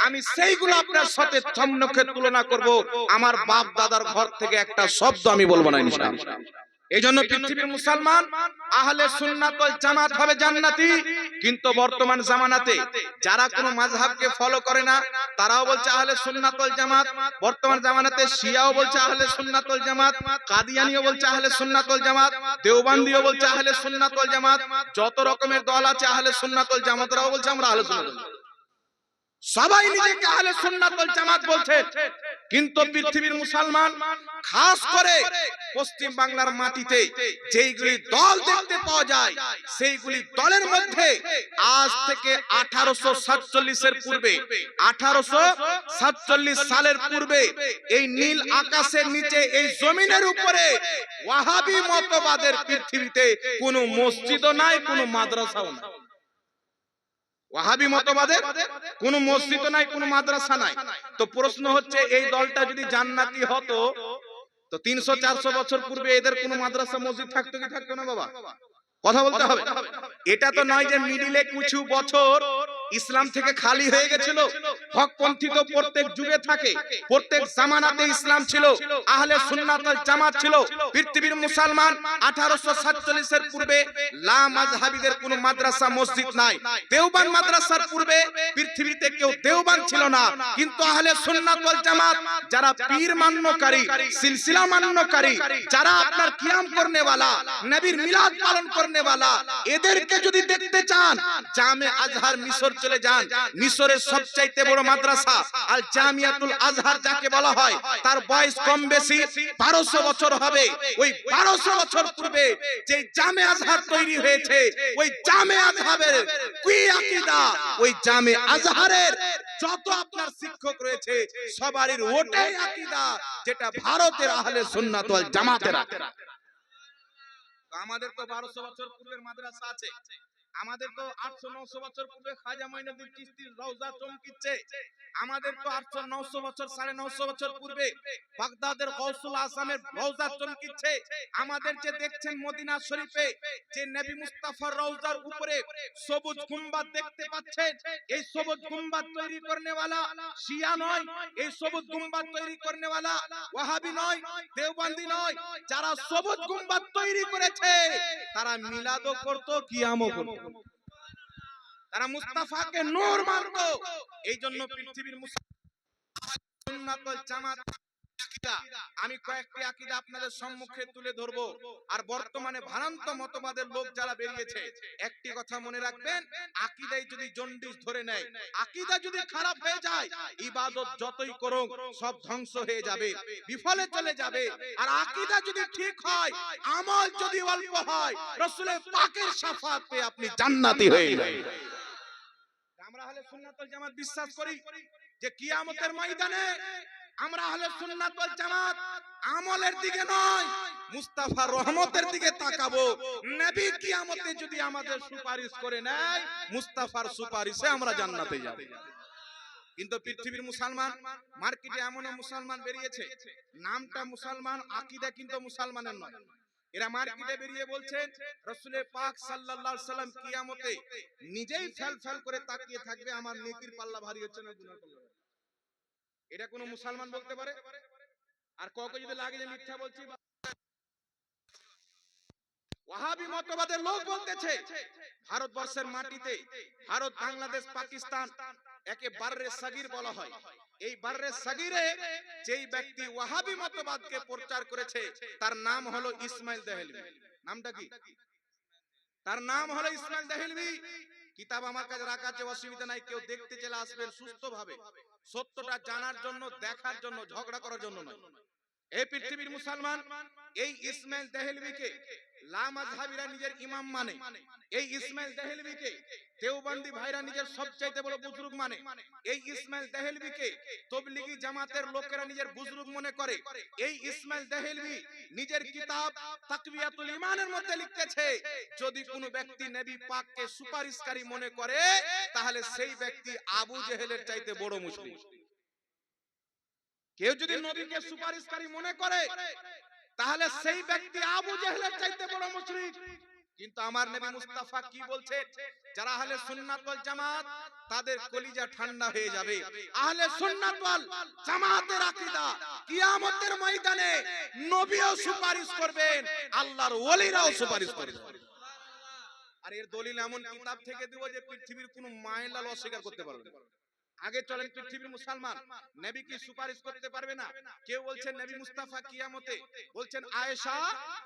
আমি সেইগুলো আপনার সাথে সম্মুখে তুলনা করব। আমার বাপ দাদার ঘর থেকে একটা শব্দ আমি বলবো না ইনশাআল্লাহ। এইজন্য পৃথিবীর মুসলমান আহলে সুন্নাত ওয়াল জামাত হবে জান্নাতি। কিন্তু বর্তমান জামানাতে যারা কোনো মাযহাবকে ফলো করে না তারাও বলছে আহলে সুন্নাত ওয়াল জামাত। বর্তমান জামানাতে শিয়াও বলছে আহলে সুন্নাত ওয়াল জামাত, কাদিয়ানীও বলছে আহলে সুন্নাত ওয়াল জামাত, দেওবন্দিও বলছে আহলে সুন্নাত ওয়াল জামাত। যত রকমের দল আছে আহলে সুন্নাত ওয়াল জামাতরাও বলছে আমরা আহলে সুন্নাত। সবাই নিজেকে আহলে সুন্নাত ওয়াল জামাত বলছে। কিন্তু পৃথিবীর মুসলমান খাস করে পশ্চিম বাংলার মাটিতে যেইগুলি দল দেখতে পাওয়া যায় সেইগুলি দলের মধ্যে আজ থেকে 1847 এর পূর্বে 1847 সালের পূর্বে এই নীল আকাশের নিচে এই জমিনের উপরে ওয়াহাবি মতবাদের পৃথিবীতে কোনো মসজিদও নাই, কোনো মাদ্রাসাও নাই। ওয়াহাবি মতবাদের কোনো মসজিদ নাই, কোনো মাদ্রাসা নাই। তো প্রশ্ন হচ্ছে এই দলটা যদি জান্নাতি হতো তো 300-400 বছর পূর্বে এদের কোনো মাদ্রাসা মসজিদ থাকতো কি থাকতো না? বাবা কথা বলতে হবে। এটা তো নয় যে মিডিলে কিছু বছর ইসলাম থেকে খালি হয়ে গেছিল। হকপন্থী তো প্রত্যেক যুগে থাকে, প্রত্যেক জামানাতে ইসলাম ছিল, আহলে সুন্নাত ওয়াল জামাত ছিল। পৃথিবীর মুসলমান 1847 এর পূর্বে লা মাযহাবীদের কোনো মাদ্রাসা মসজিদ নাই। দেওবন্দ মাদ্রাসার পূর্বে পৃথিবীতে কেউ দেওবন্দ ছিল না। কিন্তু আহলে সুন্নাত ওয়াল জামাত যারা পীর মান্যকারী, সিলসিলা মান্যকারী, যারা আপনার কিয়াম করনে ওয়ালা, নবীর মিলাদ পালন করনে ওয়ালা, এদেরকে যদি দেখতে চান জামে আজহার মিশর চলে যান। মিশরের সবচাইতে বড় মাদ্রাসা আল জামিয়াতুল আজহার যাকে বলা হয়, তার বয়স কম বেশি 1200 বছর হবে। ওই 1200 বছর পূর্বে যে জামে আজহার তৈরি হয়েছে, ওই জামে আজহারের কি আকীদা, ওই জামে আজহারের যত আপনার শিক্ষক রয়েছে সবারই ওটাই আকীদা যেটা ভারতের আহলে সুন্নাত ওয়াল জামাতের আকীদা। আমাদের তো 1200 বছর পূর্বের মাদ্রাসা আছে, আমাদের তো 800-900 বছর পূর্বে খাজা মঈনুদ্দিন চিশতির রওজা চমকিচ্ছে, আমাদের তো 800-900 বছর 950 বছর পূর্বে বাগদাদের গাউসুল আজমের রওজা চমকিচ্ছে। আমাদের যে দেখছেন মদিনা শরীফে যে নবী মুস্তাফার রওজার উপরে সবুজ গুম্বাদ দেখতে পাচ্ছেন, এই সবুজ গুম্বাদ তৈরি করনে ওয়ালা শিয়া নয়, এই সবুজ গুম্বাদ তৈরি করনে ওয়ালা ওয়াহাবি নয়, দেওবন্দি নয়। যারা সবুজ গুম্বাদ তৈরি করেছে তারা মিলাদও করত, কিয়ামও করত, তারা মুস্তাফাকে নূর মানত। এই জন্য পৃথিবীর সুন্নাত ওয়াল জামাত আকীদা, আমি কয়েকটি আকীদা আপনাদের সম্মুখে তুলে ধরব। আর বর্তমানে ভ্রান্ত মতবাদের লোক যারা বেরিয়েছে, একটি কথা মনে রাখবেন, আকীদায় যদি জন্ডিস ধরে নেয়, আকীদা যদি খারাপ হয়ে যায়, ইবাদত যতই করুন সব ধ্বংস হয়ে যাবে, বিফলে চলে যাবে। আর আকীদা যদি ঠিক হয়, আমল যদি অল্প হয়, রাসূলের পাকের শাফাআত পেয়ে আপনি জান্নাতি হয়ে যাবেন। আমরা আহলে সুন্নাত ওয়াল জামাত বিশ্বাস করি যে কিয়ামতের ময়দানে আমরা আহলে সুন্নাত ওয়াল জামাত আমলের দিকে নয়, মুস্তাফার রহমতের দিকে তাকাবো। নবী কিয়ামতে যদি আমাদের সুপারিশ করে নেয়, মুস্তাফার সুপারিশে আমরা জান্নাতে যাব। কিন্তু পৃথিবীর মুসলমান মার্কেটে এমন মুসলমান বেরিয়েছে, নামটা মুসলমান, আকীদা কিন্তু মুসলমানের নয়। এরা মার্কেটে বেরিয়ে বলছেন রাসূলের পাক সাল্লাল্লাহু আলাইহি সাল্লাম কিয়ামতে নিজেই ফেল করে তাকিয়ে থাকবে, আমার নেকির পাল্লা ভারী হচ্ছে না গুনাহ পাল্লা। এটা কোন মুসলমান বলতে পারে? আর কাউকে যদি লাগে যে মিথ্যা বলছি, ওয়াহাবি মতবাদের লোক বলতেছে ভারতবর্ষের মাটিতে, ভারত, বাংলাদেশ, পাকিস্তান একে বাররে সাগীর বলা হয়। এই বাররে সাগীরে যেই ব্যক্তি ওয়াহাবি মতবাদকে প্রচার করেছে তার নাম হলো ইসমাইল দেহলভী। নামটা কি? তার নাম হলো ইসমাইল দেহলভী। কিতাব আমার কাছে রাখা আছে, অসুবিধা নাই, কেউ দেখতে চলে আসবেন সুস্থভাবে, সত্যটা জানার জন্য, দেখার জন্য, ঝগড়া করার জন্য নয়। এই পৃথিবীর মুসলমান এই ইসমাইল দেহলভীকে লা মাযহাবীরা নিজের ইমাম মানে, এই ইসমাইল দেহলভীকে দেওবন্দি ভাইরা নিজের সবচাইতে বড় বুজুর্গ মানে, এই ইসমাইল দেহলভীকে তাবলীগী জামাতের লোকেরা নিজের বুজুর্গ মনে করে। এই ইসমাইল দেহলভী নিজের কিতাব তাকওয়াতুল ঈমানের মধ্যে লিখতেছে, যদি কোনো ব্যক্তি নবী পাককে সুপারিশকারী মনে করে তাহলে সেই ব্যক্তি আবু জেহেলের চাইতে বড় মুশরিক। কেউ যদি নবীকে সুপারিশকারী মনে করে তাহলে সেই ব্যক্তি আবু জেহেলের চাইতে বড় মুশরিক। কিন্তু আমার নবী মুস্তাফা কি বলছেন, যারা আহলে সুন্নাত ওয়াল জামাত তাদের কলিজা ঠান্ডা হয়ে যাবে। আহলে সুন্নাত ওয়াল জামাতের আকীদা কিয়ামতের ময়দানে নবীও সুপারিশ করবেন, আল্লাহর ওলিরাও সুপারিশ করবেন। আর এর দলিল এমন কিতাব থেকে দেব যে পৃথিবীর কোনো মায়লাল অস্বীকার করতে পারবে না। আগে চলেন পৃথিবীর মুসলমান নবী কি সুপারিশ করতে পারবে না? কেউ বলছেন নবী মুস্তাফা কিয়ামতে, বলছেন আয়েশা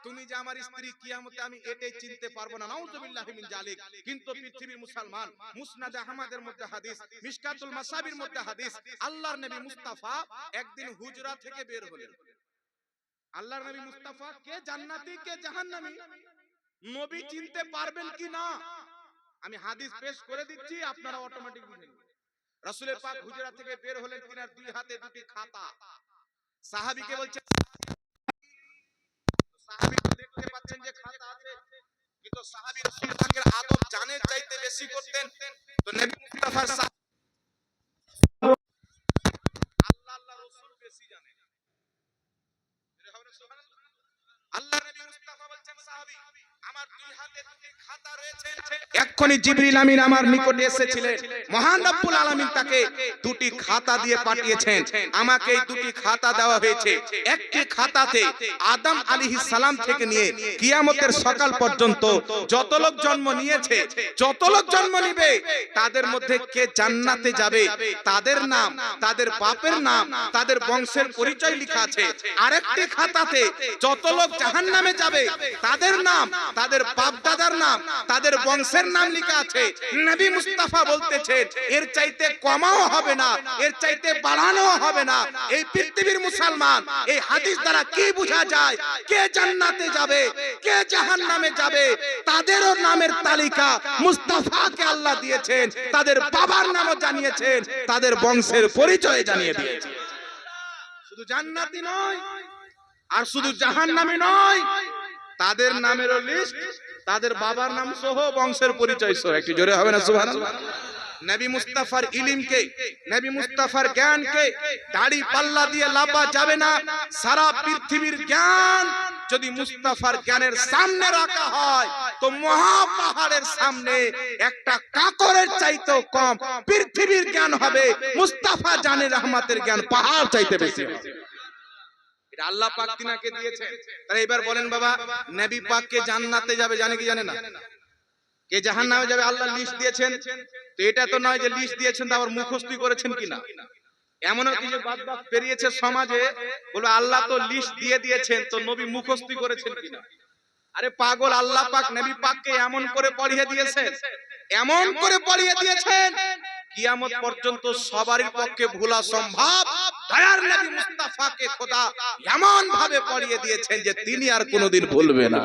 তুমি যে আমার স্ত্রী, কিয়ামতে আমি এটাই চিনতে পারবো না, নাউযুবিল্লাহি মিন জালিক। কিন্তু পৃথিবীর মুসলমান মুসনাদ আহমদের মধ্যে হাদিস, মিশকাতুল মাসাবির মধ্যে হাদিস, আল্লাহর নবী মুস্তাফা একদিন হুজরা থেকে বের হলেন। আল্লাহর নবী মুস্তাফা কে জান্নাতি কে জাহান্নামী নবী চিনতে পারবেন কি না? আমি হাদিস পেশ করে দিচ্ছি, আপনারা অটোমেটিক বুঝে নেবেন। রাসূল পাক হুজরা থেকে বের হলেন, তিনার দুই হাতে দুটি খাতা। সাহাবীকে বলছেন, সাহাবী দেখতে পাচ্ছেন যে খাতা আছে, কিন্তু সাহাবী রাসূল পাকের আদব জানের চাইতে বেশি করতেন। তো নবী মুস্তাফার আল্লাহ রাসূল বেশি জানেন। আল্লাহ নবী মুস্তাফা বলছেন সাহাবী আমার দুই হাতে দুটি খাতা রয়েছে। এক্ষুনি জিবরিল আমিন আমার নিকটে এসেছিলেন, মহান রব্বুল আলামিন তাকে দুটি খাতা দিয়ে পাঠিয়েছেন, আমাকে এই দুটি খাতা দেওয়া হয়েছে। একটি খাতাতে আদম আলাইহিস সালাম থেকে নিয়ে কিয়ামতের সকাল পর্যন্ত যত লোক জন্ম নিয়েছে, যত লোক জন্ম নিবে, তাদের মধ্যে কে জান্নাতে যাবে তাদের নাম, তাদের বাপের নাম, তাদের বংশের পরিচয় লেখা আছে। আরেকটি খাতাতে যত লোক জাহান্নামে যাবে তাদের নাম, তাদের বাপ দাদার নাম, তাদের বংশের নাম লেখা আছে। নবী মুস্তাফা বলতেছেন এর চাইতে কমাও হবে না, এর চাইতে বাড়ানো হবে না। এই পৃথিবীর মুসলমান এই হাদিস দ্বারা কি বোঝা যায়, কে জান্নাতে যাবে কে জাহান্নামে যাবে তাদেরও নামের তালিকা মুস্তাফাকে আল্লাহ দিয়েছেন, তাদের বাবার নামও জানিয়েছেন, তাদের বংশের পরিচয় জানিয়ে দিয়েছেন। শুধু জান্নাতি নয় আর শুধু জাহান্নামী নয়, তাদের নামেরও লিস্ট, তাদের বাবার নাম সহ বংশের পরিচয় সহ। একটু জোরে হবে না সুবহানাল্লাহ? নবী মুস্তাফার ইলমকে, নবী মুস্তাফার জ্ঞানকে দাড়ি পাল্লা দিয়ে লাপা যাবে না। সারা পৃথিবীর জ্ঞান যদি মুস্তাফার জ্ঞানের সামনে রাখা হয় তো মহা পাহাড়ের সামনে একটা কাকরের চাইতেও কম পৃথিবীর জ্ঞান হবে। মুস্তাফা জানে রহমতের জ্ঞান পাহাড় চাইতে বেশি হবে। এটা আল্লাহ পাক তিনাকে দিয়েছেন। তাহলে এবার বলেন বাবা, নবী পাককে জান্নাতে যাবে জানে কি জানে না? কে জাহান্নামে যাবে আল্লাহ লিস্ট দিয়েছেন। তো এটা তো নয় যে লিস্ট দিয়েছেন তারপর মুখস্থি করেছেন কিনা। এমনও কিছু বাদবাক পেরিয়েছে সমাজে, বলবে আল্লাহ তো লিস্ট দিয়ে দিয়েছেন তো নবী মুখস্থি করেছেন কিনা। আরে পাগল, আল্লাহ পাক নবী পাককে এমন করে পড়িয়ে দিয়েছেন, এমন করে পড়িয়ে দিয়েছেন কিয়ামত পর্যন্ত সবারই পক্ষে ভোলা সম্ভব। দয়ার নবী মুস্তাফাকে খোদা এমন ভাবে পড়িয়ে দিয়েছেন যে তিনি আর কোনোদিন ভুলবে না।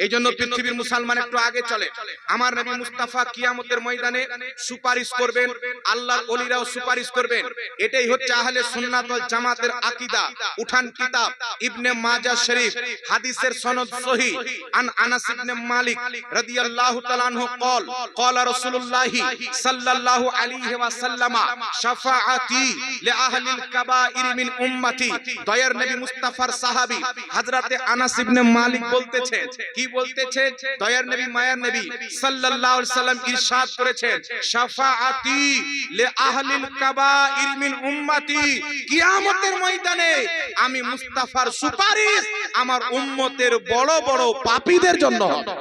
এই জন্য পৃথিবীর মুসলমান একটু আগে চলে। আমার নবী মুস্তাফা কিয়ামতের ময়দানে সুপারিশ করবেন, আল্লাহর ওলিরাও সুপারিশ করবেন। এটাই হচ্ছে আহলে সুন্নাত ওয়াল জামাতের আকীদা। উঠান কিতাব ইবনে মাজাহ শরীফ, হাদিসের সনদ সহিহ। আন আনাস ইবনে মালিক রাদিয়াল্লাহু তাআলা আনহু قال قال رسول الله صلى الله عليه وسلم شفاعتي لأهل الكبائر من امتي। দয়ার নবী মুস্তাফার সাহাবী হযরতে আনাস ইবনে মালিক বলতেছেন, কি বলতেছেন? দয়ার নবী মায়ার নবী সাল্লাল্লাহু আলাইহি সাল্লাম ইরশাদ করেছেন, শাফাআতি লি আহলিল কাবাইর মিন উম্মতি। কিয়ামতের ময়দানে আমি মুস্তাফার সুপারিশ আমার উম্মতের বড় বড় পাপীদের জন্য হবে।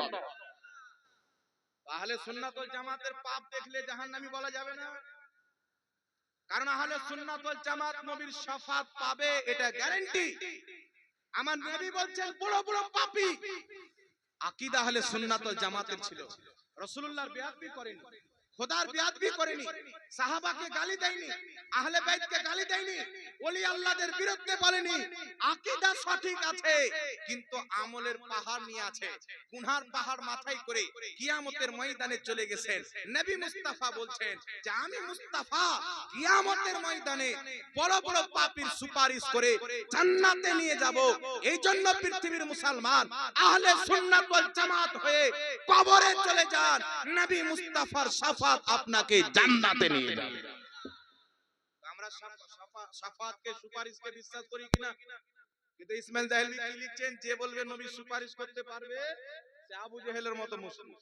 আহলে সুন্নাত ওয়াল জামাতের পাপ দেখলে জাহান্নামী বলা যাবে না, কারণ আহলে সুন্নাত ওয়াল জামাত নবীর শাফাত পাবে, এটা গ্যারান্টি। আমার নবী বলছেন বড় বড় পাপী আকীদা আহলে সুন্নাত ওয়াল জামাতের ছিল। রাসূলুল্লাহর বেয়াদবি করেনি, খোদার বেয়াদবি করেনি, সাহাবাকে গালি দেয়নি, আহলে বাইতকে গালি দেয়নি, ওলি আল্লাহদের বিরুদ্ধে বলেনি। আকীদা সঠিক আছে কিন্তু আমলের পাহাড় নিয়ে আছে, গুনার পাহাড় মাথায় করে কিয়ামতের ময়দানে চলে গেছেন। নবী মুস্তাফা বলছেন যে আমি মুস্তাফা কিয়ামতের ময়দানে বড় বড় পাপীর সুপারিশ করে জান্নাতে নিয়ে যাব। এই জন্য পৃথিবীর মুসলমান আহলে সুন্নাত ওয়াল জামাত হয়ে কবরে চলে যান, নবী মুস্তাফার শাফাত আপনাকে জান্নাতে নিয়ে যাবে। আমরা শাফাতকে সুপারিশকে বিশ্বাস করি কিনা? কিন্তু ইসমাইল দেহলভি কি লিখছেন, যে বলবে নবী সুপারিশ করতে পারবে সে আবু জেহেলের মতো মুশরিক।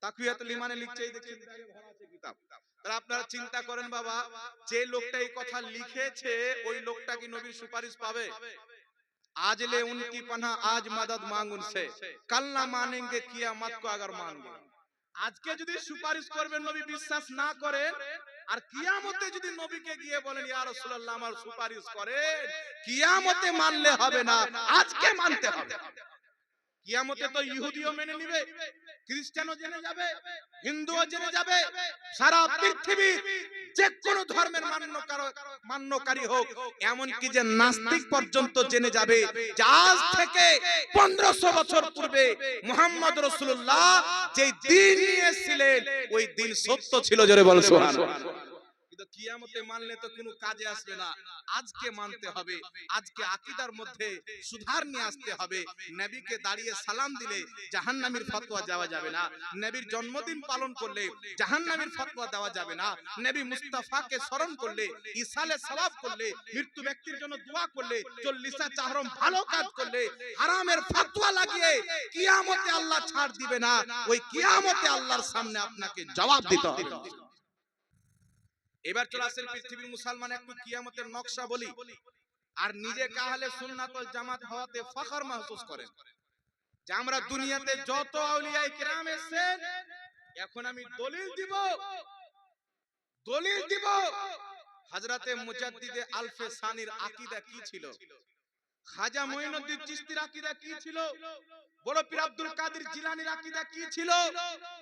তাকওয়াতুল ইমানে লিখছে, এই দেখছেন ব্যাগে ভরা আছে কিতাব। তাহলে আপনারা চিন্তা করেন বাবা, যে লোকটা এই কথা লিখেছে ওই লোকটা কি নবীর সুপারিশ পাবে? आज ले उनकी पनाह आज मदद मांग उनसे, कल ना मानेंगे कियामत को अगर मान गए। আজকে যদি সুপারিশ করবেন নবী বিশ্বাস না করেন, আর কিয়ামতে যদি নবীকে গিয়ে বলেন ইয়া রাসূলুল্লাহ আমার সুপারিশ করেন, কিয়ামতে মানলে হবে না, আজকে মানতে হবে। কিয়ামতে তো ইহুদিও মেনে নিবে, খ্রিস্টানও জেনে যাবে, হিন্দুও জেনে যাবে, সারা পৃথিবীর যে কোনো ধর্মের মান্যকারী হোক, এমনকি যে নাস্তিক পর্যন্ত জেনে যাবে যে আজ থেকে 1500 বছর পূর্বে মুহাম্মদ রাসূলুল্লাহ যে দিন নিয়েছিলেন ওই দিন সত্য ছিল। জোরে বল সুবহানাল্লাহ। কিন্তু কিয়ামতে মানলে তো কোনো কাজে আসবে না, আজকে মানতে হবে। আজকে আকীদার মধ্যে সুধার নিয়ে আসতে হবে। নবীকে দাঁড়িয়ে সালাম দিলে জাহান্নামীর ফতোয়া দেওয়া যাবে না, নবীর জন্মদিন পালন করলে জাহান্নামীর ফতোয়া দেওয়া যাবে না, নবী মুস্তাফাকে স্মরণ করলে, ইসালে সওয়াব করলে, মৃত্যু ব্যক্তির জন্য দোয়া করলে, 40টা চাহরম ভালো কাজ করলে হারামের ফতোয়া লাগিয়ে কিয়ামতে আল্লাহ ছাড় দিবে না। ওই কিয়ামতে আল্লাহর সামনে আপনাকে জবাব দিতে হবে। এবার চলে আসেন পৃথিবীর মুসলমান একটু কিয়ামতের নকশা বলি, আর নিজেকে আহলে সুন্নাত ওয়াল জামাত হওয়াতে ফখর महसूस করেন যে আমরা দুনিয়াতে যত আউলিয়ায়ে কিরাম এসেছেন, এখন আমি দলিল দিব হযরতে মুজাদ্দিদে আলফে সানির আকীদা কি ছিল, খাজা মুঈনুদ্দিন চিশতির আকীদা কি ছিল, বড় পীর আব্দুল কাদের জিলানীর আকীদা কি ছিল।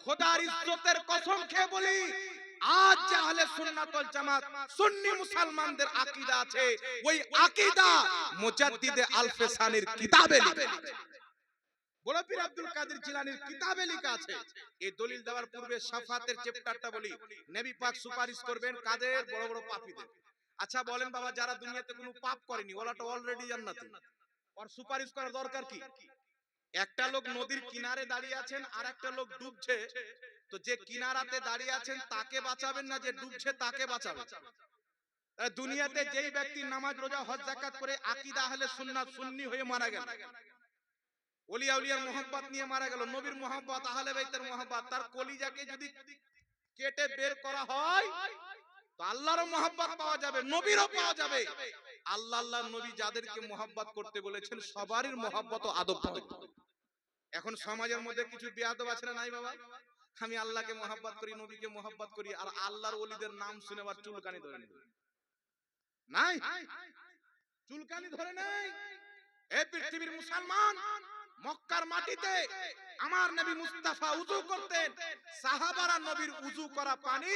খোদার ইজ্জতের কসম খেয়ে বলি, আজ যে আহলে সুন্নাত ওয়াল জামাত সুন্নি মুসলমানদের আকীদা আছে, ওই আকীদা মুজাদ্দিদে আলফে সানির কিতাবে লেখা আছে, বড় পীর আব্দুল কাদের জিলানীর কিতাবে লেখা আছে। এই দলিল দেওয়ার পূর্বে শাফাতের চ্যাপ্টারটা বলি। নবী পাক সুপারিশ করবেন কাদের? বড় বড় পাপীদের। আচ্ছা বলেন বাবা, যারা দুনিয়াতে কোনো পাপ করেনি ওরা তো অলরেডি জান্নাতে, আর সুপারিশ করার দরকার কি? একটা লোক নদীর কিনারে দাঁড়িয়ে আছেন, আর একটা লোক ডুবছে, তো যে কিনারাতে দাঁড়িয়ে আছেন তাকে বাঁচাবেন না যে ডুবছে তাকে বাঁচাবেন? দুনিয়াতে যেই ব্যক্তি নামাজ রোজা হজ যাকাত করে আকীদা আহলে সুন্নাত সুন্নি হয়ে মারা গেল, ওলিয়া উলিয়ার মোহাব্বত নিয়ে মারা গেল, নবীর মোহাব্বত আহলে বাইতের মোহাব্বত, তার কলিজাকে যদি কেটে বের করা হয় তো আল্লাহর মোহাব্বত পাওয়া যাবে, নবীরও পাওয়া যাবে। আল্লাহ নবী যাদেরকে মোহাব্বত করতে বলেছেন সবারই মোহাব্বত ও আদব থাকবে। এখন সমাজের মধ্যে কিছু বেয়াদব আছে না নাই বাবা? আমি আল্লাহকে মোহাব্বত করি, নবীকে মোহাব্বত করি, আর আল্লাহর ওলিদের নাম শুনে আবার চুলকানি ধরে নেবে। নাই, চুলকানি ধরে নাই। এই পৃথিবীর মুসলমান, মক্কার মাটিতে আমার নবী মুস্তাফা উযু করতেন, সাহাবারা নবীর উযু করা পানি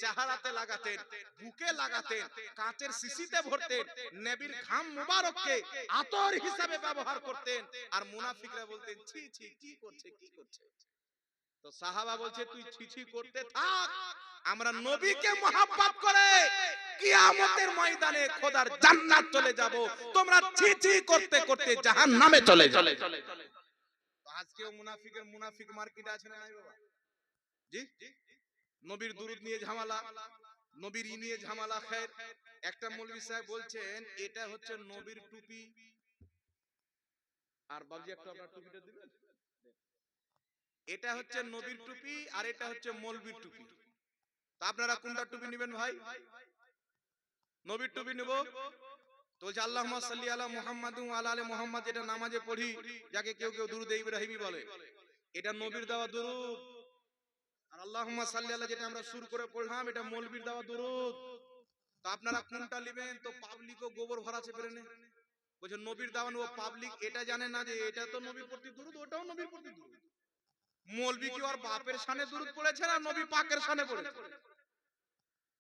চেহারাতে লাগাতেন, বুকে লাগাতেন, কাঁচের শিশিতে ভরতেন, নবীর ঘাম মুবারককে আতর হিসাবে ব্যবহার করতেন, আর মুনাফিকরা বলতেন ছি ছি কি করছে কি করছে। তো সাহাবা বলছে তুই ছি ছি করতে থাক, আমরা নবীকে মোহাব্বত করে কিয়ামতের ময়দানে খোদার জান্নাত চলে যাব, তোমরা ছি ছি করতে করতে জাহান্নামে চলে যাবে। তো আজকেও মুনাফিক মার্কেটে আছে না নাই বাবা? জি, নবীর দুরূদ নিয়ে ঝামেলা, নবীর নিয়ে ঝামেলা। খের একটা মৌলভী সাহেব বলছেন এটা হচ্ছে নবীর টুপি, আর বাবজি একটু আপনার টুপিটা দিবেন, এটা হচ্ছে নবীর টুপি আর এটা হচ্ছে মৌলভীর টুপি। তো আপনারা কোনটা টুপি নেবেন ভাই? নবীর টুপি নেব। তো বলছে আল্লাহুম্মা সাল্লি আলা মুহাম্মাদ ওয়া আলা আলি মুহাম্মাদ, যেটা নামাজে পড়ি, যাকে কেউ কেউ দুরূদে ইব্রাহিমী বলে, এটা নবীর দেওয়া দুরূদ। আর আল্লাহুম্মা সাল্লি আলা যেটা আমরা শুরু করে পড়লাম, এটা মৌলভীর দেওয়া দুরূদ। তো আপনারা কোনটা নেবেন? তো পাবলিকও গোবর ভরা চেপে নেয়, বলছে নবীর দেওয়া ও পাবলিক এটা জানে না যে এটা তো নবীর প্রতি দুরূদ, ওটাও নবীর প্রতি দুরূদ। মৌলভী কি ওর বাপের শানে দুরূদ পড়েছে না নবী পাকের শানে পড়েছে?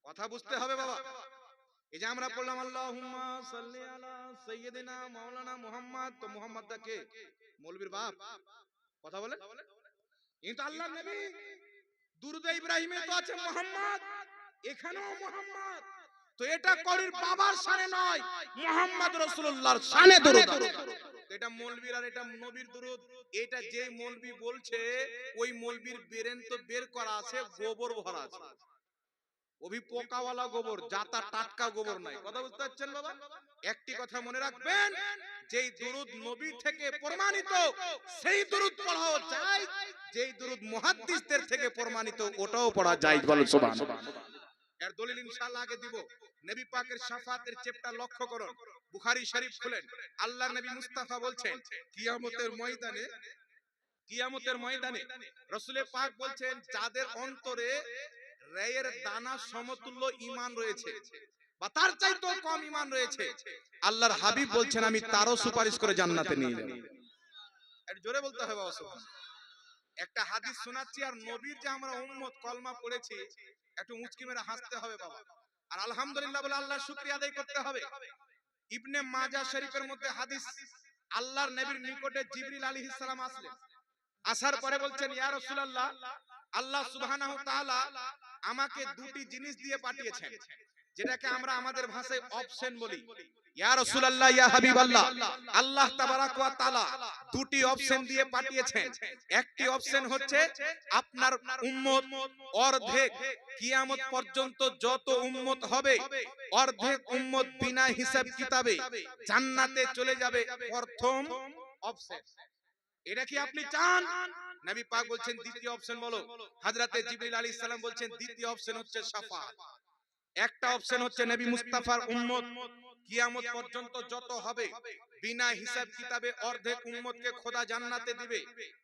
কথা বুঝতে হবে বাবা। এই যে আমরা বললাম আল্লাহুম্মা সাল্লি আলা সাইয়্যিদিনা মাওলানা মুহাম্মদ, তো মুহাম্মদটা কে? মৌলভীর বাপ। কথা বলে, কিন্তু আল্লাহর নবী দুরূদে ইব্রাহিমে তো আছে মুহাম্মদ, এখানেও মুহাম্মদ, তো এটা করির বাবার শানে নয়, মুহাম্মদ রাসূলুল্লাহর শানে দুরূদ। এটা মৌলভীর আর এটা নবীর দুরূদ। এটা যে মৌলভী বলছে ওই মৌলভীর ব্রেন তো বের করা আছে, গোবর ভরা আছে। ওভি পোকাওয়ালা গোবর, জাতা টাটকা গোবর নাই। কথা বুঝতে পারছেন বাবা? একটি কথা মনে রাখবেন, যেই দুরুদ নবী থেকে প্রমাণিত সেই দুরুদ পড়াও যায়, যেই দুরুদ মুহাদ্দিসদের থেকে প্রমাণিত ওটাও পড়া যায়। বলো সুবহানাল্লাহ। এর দলিল ইনশাআল্লাহ আগে দিব। নবী পাকের শাফাতের চ্যাপ্টার লক্ষ্য করুন, বুখারী শরীফ খুলেন। আল্লাহর নবী মুস্তাফা বলছেন কিয়ামতের ময়দানে রাসূল পাক বলছেন, যাদের অন্তরে রেয়ের দানা সমতুল্য ঈমান রয়েছে বা তার চাইতেও কম ঈমান রয়েছে, আল্লাহর হাবিব বলছেন আমি তারও সুপারিশ করে জান্নাতে নিয়ে যাব। একটু জোরে বলতে হবে বাবা সুবহানাল্লাহ। একটা হাদিস শোনাচ্ছি, আর নবীর যে আমরা উম্মত কলমা পড়েছি, একটু মুচকি মেরে হাসতে হবে বাবা, আর আলহামদুলিল্লাহ বলে আল্লাহর শুকরিয়া আদায় করতে হবে। ইবনে মাজাহ শরীফের মধ্যে হাদিস, আল্লাহর নবীর নিকটে জিবরিল আলাইহিস সালাম আসলেন। আসার পরে বলছেন, ইয়া রাসূলুল্লাহ, আল্লাহ সুবহানাহু ওয়া তাআলা আমাকে দুটি জিনিস দিয়ে পাঠিয়েছেন, যেটাকে আমরা আমাদের ভাষায় অপশন বলি। ইয়া রাসূলুল্লাহ, ইয়া হাবিবাল্লাহ, আল্লাহ তাবারাক ওয়া তাআলা দুটি অপশন দিয়ে পাঠিয়েছেন। একটি অপশন হচ্ছে আপনার উম্মত অর্ধেক কিয়ামত পর্যন্ত যত উম্মত হবে, অর্ধেক উম্মত বিনা হিসাব কিতাবে জান্নাতে চলে যাবে, প্রথম অপশন। এটা কি আপনি চান? নবী পাক বলছেন দ্বিতীয় অপশন বলো। হযরতে জিবরিল আলাইহিস সালাম বলছেন দ্বিতীয় অপশন হচ্ছে শাফাআত। একটা অপশন হচ্ছে নবী মুস্তাফার উম্মত কিয়ামত পর্যন্ত যত হবে বিনা হিসাব কিতাবে অর্ধেক উম্মতকে খোদা জান্নাতে দিবে।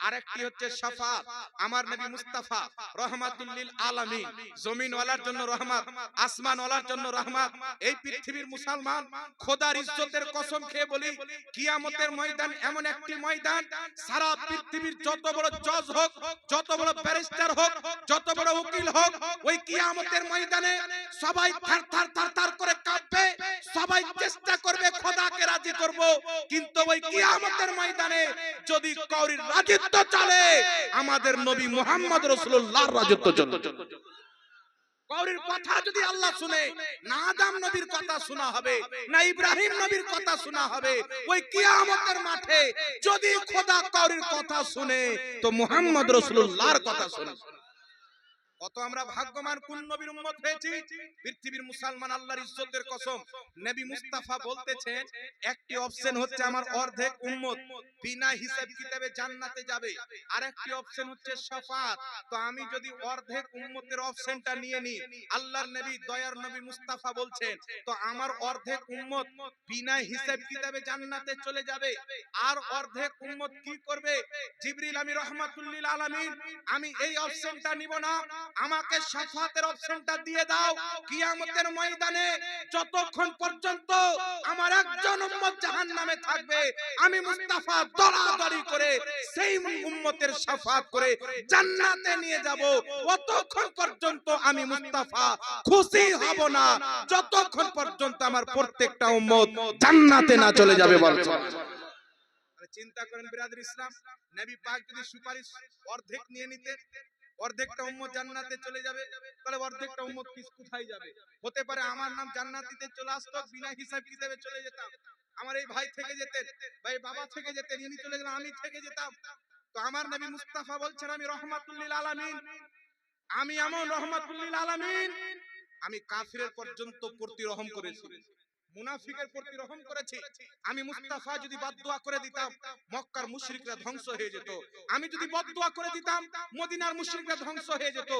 আরেকটি হচ্ছে শাফাআত, আমার নবী মুস্তাফা রহমাতুল লিল আলামিন, জমিন ওয়ালার জন্য রহমত, আসমান ওয়ালার জন্য রহমত। এই পৃথিবীর মুসলমান, খোদার ইজ্জতের কসম খেয়ে বলি, কিয়ামতের ময়দান এমন একটি ময়দান, সারা পৃথিবীর যত বড় জজ হোক, যত বড় ব্যারিস্টার হোক, যত বড় উকিল হোক, ওই কিয়ামতের ময়দানে সবাই থার থার থার থার করে কাঁপবে, সবাই চেষ্টা করবে খোদাকে রাজি করব, কিন্তু ওই কিয়ামতের ময়দানে যদি কাউরির রাজত্ব চলে, আমাদের নবী মুহাম্মদ রাসূলুল্লাহর রাজত্ব চলবে। কাউরির কথা যদি আল্লাহ শুনে, না আদম নবীর কথা শোনা হবে, না ইব্রাহিম নবীর কথা শোনা হবে, ওই কিয়ামতের মাঠে যদি খোদা কাউরির কথা শুনে, তো মুহাম্মদ রাসূলুল্লাহর কথা শুনে। কত আমরা ভাগ্যবান, কোন নবীর উম্মত হয়েছি। পৃথিবীর মুসলমান, আল্লাহর ইজ্জতের কসম, নবী মুস্তাফা বলতেছেন একটি অপশন হচ্ছে আমার অর্ধেক উম্মত বিনা হিসাব কিতাবে জান্নাতে যাবে, আর একটি অপশন হচ্ছে শাফাআত। তো আমি যদি অর্ধেক উম্মতের অপশনটা নিয়ে নিই, আল্লাহর নবী দয়ার নবী মুস্তাফা বলছেন, তো আমার অর্ধেক উম্মত বিনা হিসাব কিতাবে জান্নাতে চলে যাবে। আর অর্ধেক উম্মত কি করবে? জিবরিল, আমি রহমাতুল লিল আলামিন, আমি এই অপশনটা নিব না, আমাকে শাফাতের অপশনটা দিয়ে দাও। কিয়ামতের ময়দানে যতক্ষণ পর্যন্ত আমার একজন উম্মত জাহান্নামে থাকবে, আমি মুস্তাফা দরাদরি করে সেই উম্মতের শাফাত করে জান্নাতে নিয়ে যাব। ততক্ষণ পর্যন্ত আমি মুস্তাফা খুশি হব না, যতক্ষণ পর্যন্ত আমার প্রত্যেকটা উম্মত জান্নাতে না চলে যাবে। চিন্তা করেন বিরাদর ইসলাম, নবী পাক যদি সুপারিশ অর্ধেক নিয়ে নিতেন, অর্ধেকটা উম্মত জান্নাতে চলে যাবে, তাহলে অর্ধেকটা উম্মত কোথায় যাবে? হতে পারে আমার নাম জান্নাতীতে চলে আসতো, বিনা হিসাব কিতাবে চলে যেতাম, আমার এই ভাই থেকে যেতেন, ভাই বাবা থেকে যেতেন, ইনি চলে গেলেন, আমি থেকে যেতাম। তো আমার নবী মুস্তাফা বলছেন আমি রহমাতুল লিল আলামিন, আমি এমন রহমাতুল লিল আলামিন, আমি কাফিরের পর্যন্ত প্রতি রহম করেছি, মুনাফিকের প্রতি রহম করেছি। আমি মুস্তাফা যদি বদদুয়া করে দিতাম, মক্কার মুশরিকরা ধ্বংস হয়ে যেত। আমি যদি বদদুয়া করে দিতাম, মদিনার মুশরিকরা ধ্বংস হয়ে যেত।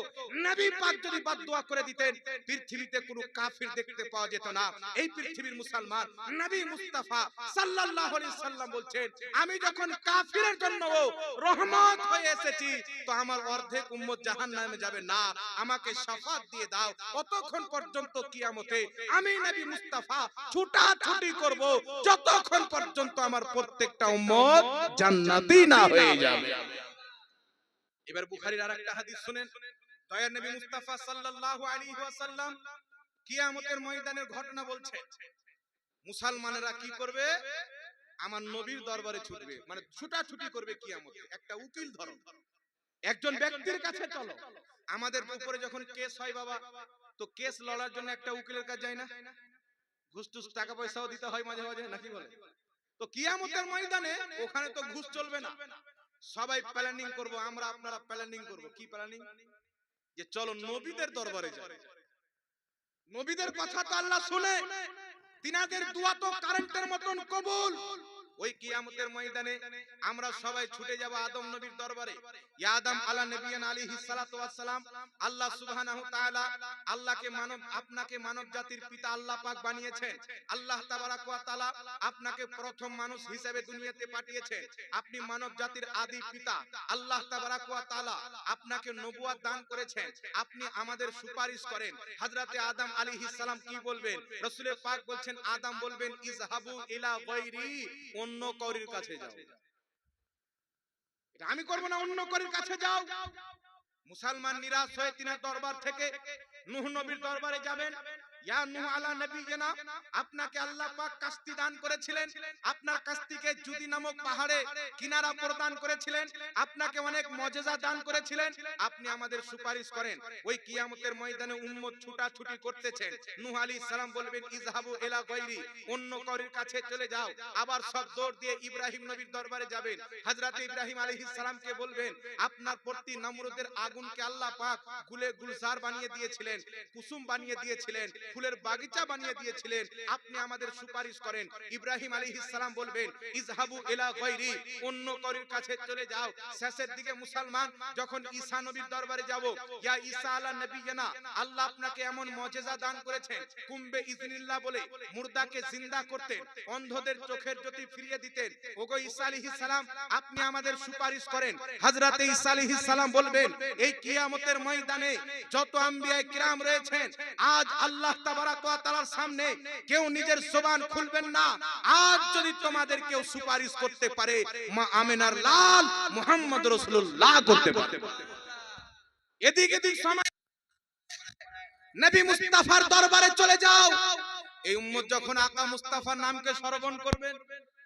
নবী পাক যদি বদদুয়া করে দিতেন, পৃথিবীতে কোনো কাফির দেখতে পাওয়া যেত না। এই পৃথিবীর মুসলমান, নবী মুস্তাফা সাল্লাল্লাহু আলাইহি সাল্লাম বলছেন, আমি যখন কাফিরের জন্য রহমত হয়ে এসেছি, তো আমার অর্ধেক উম্মত জাহান্নামে যাবে না, আমাকে শাফাত দিয়ে দাও। ততক্ষণ পর্যন্ত কিয়ামতে আমি নবী মুস্তাফা ছুটাছুটি করব, যতক্ষণ পর্যন্ত আমার প্রত্যেকটা উম্মত জান্নাতি না হয়ে যাবে। এবার বুখারীর আরেকটা হাদিস শুনেন, দয়ার নবী মুস্তাফা সাল্লাল্লাহু আলাইহি ওয়াসাল্লাম কিয়ামতের ময়দানের ঘটনা বলছেন। মুসলমানেরা কি করবে? আমার নবীর দরবারে ছুটবে, মানে ছুটাছুটি করবে কিয়ামতে। একটা উকিল ধরো, একজন ব্যক্তির কাছে চলো। আমাদের উপরে যখন কেস হয় বাবা, তো কেস লড়ার জন্য একটা উকিলের কাছে যায় না? ঘুষ টুস টাকা পয়সাও দিতে হয় মাঝে মাঝে, নাকি বলে? তো কিয়ামতের ময়দানে ওখানে তো ঘুষ চলবে না, সবাই প্ল্যানিং করব, আমরা আপনারা প্ল্যানিং করব। কি প্ল্যানিং? যে চলো নবীদের দরবারে যাই। নবীদের কথা তো আল্লাহ শুনে, তিনাদের দোয়া তো কারেন্টের মতন কবুল। ওই কিয়ামতের ময়দানে আমরা সবাই ছুটে যাব আদম নবীর দরবারে। ইয়া আদম আলা নবিয়ান আলাইহিস সালাতু ওয়াস সালাম, আল্লাহ সুবহানাহু তাআলা আল্লাহকে মানব, আপনাকে মানব জাতির পিতা আল্লাহ পাক বানিয়েছেন। আল্লাহ তাবারাক ওয়া তাআলা আপনাকে প্রথম মানুষ হিসেবে দুনিয়াতে পাঠিয়েছেন। আপনি মানব জাতির আদি পিতা। আল্লাহ তাবারাক ওয়া তাআলা আপনাকে নবুয়ত দান করেছেন। আপনি আমাদের সুপারিশ করেন। হযরতে আদম আলাইহিস সালাম কি বলবেন? রাসূল পাক বলছেন, আদম বলবেন ইযহাবু ইলা গায়রি, অন্য কারোর কাছে যাও। এটা আমি করব না, অন্য কারোর কাছে যাও। মুসলমান নিরাশ হয়ে তিনার দরবার থেকে নূহ নবীর দরবারে যাবেন। ইয়া নূহ আলা নবিয়িনা, আপনাকে আল্লাহ পাক কাস্তি দান করেছিলেন। আপনার কাস্তিকে জুদি নামক পাহাড়ে কিনারা প্রদান করেছিলেন। আপনাকে অনেক মুজিজা দান করেছিলেন। আপনি আমাদের সুপারিশ করেন। ওই কিয়ামতের ময়দানে উম্মত ছুটাছুটি করতেছেন। নূহ আলাইহিস সালাম বলবেন ইযহাবু ইলা গায়রি, অন্য কারোর কাছে চলে যাও। আবার সব দৌড় দিয়ে ইব্রাহিম নবীর দরবারে যাবেন। হযরত ইব্রাহিম আলাইহিস সালামকে বলবেন, আপনার প্রতি নমরুদের আগুনকে আল্লাহ পাক গুলে গুলজার বানিয়ে দিয়েছিলেন, কুসুম বানিয়ে দিয়েছিলেন, ফুলের বাগিচা বানিয়ে দিয়েছিলেন। আপনি আমাদের সুপারিশ করেন। ইব্রাহিম আলাইহিস সালাম বলবেন ইযহাবু ইলা গায়রি, অন্য কারোর কাছে চলে যাও। শেষের দিকে মুসলমান যখন ঈসা নবীর দরবারে যাব, ইয়া ঈসা আলা নবিয়িনা, আল্লাহ আপনাকে এমন মুজিজা দান করেছেন, কুম্বে ইজনিল্লাহ বলে মুর্দাকে জিন্দা করতেন, অন্ধদের চোখের জ্যোতি ফিরিয়ে দিতেন। ওগো ঈসা আলাইহিস সালাম, আপনি আমাদের সুপারিশ করেন। হযরত ঈসা আলাইহিস সালাম বলবেন, এই কিয়ামতের ময়দানে যত আম্বিয়া কিরাম রয়েছেন, আজ আল্লাহ তাবারাক ওয়া তাআলার সামনে কেউ নিজের জবান খুলবেন না। আজ যদি তোমাদের কেউ সুপারিশ করতে পারে, মা আমিনার লাল মুহাম্মদ রাসূলুল্লাহ করতে পারে। এদিক এদিক সময় নবী মুস্তাফার দরবারে চলে যাও। এই উম্মত যখন আকা মুস্তাফার নামকে স্মরণ করবেন,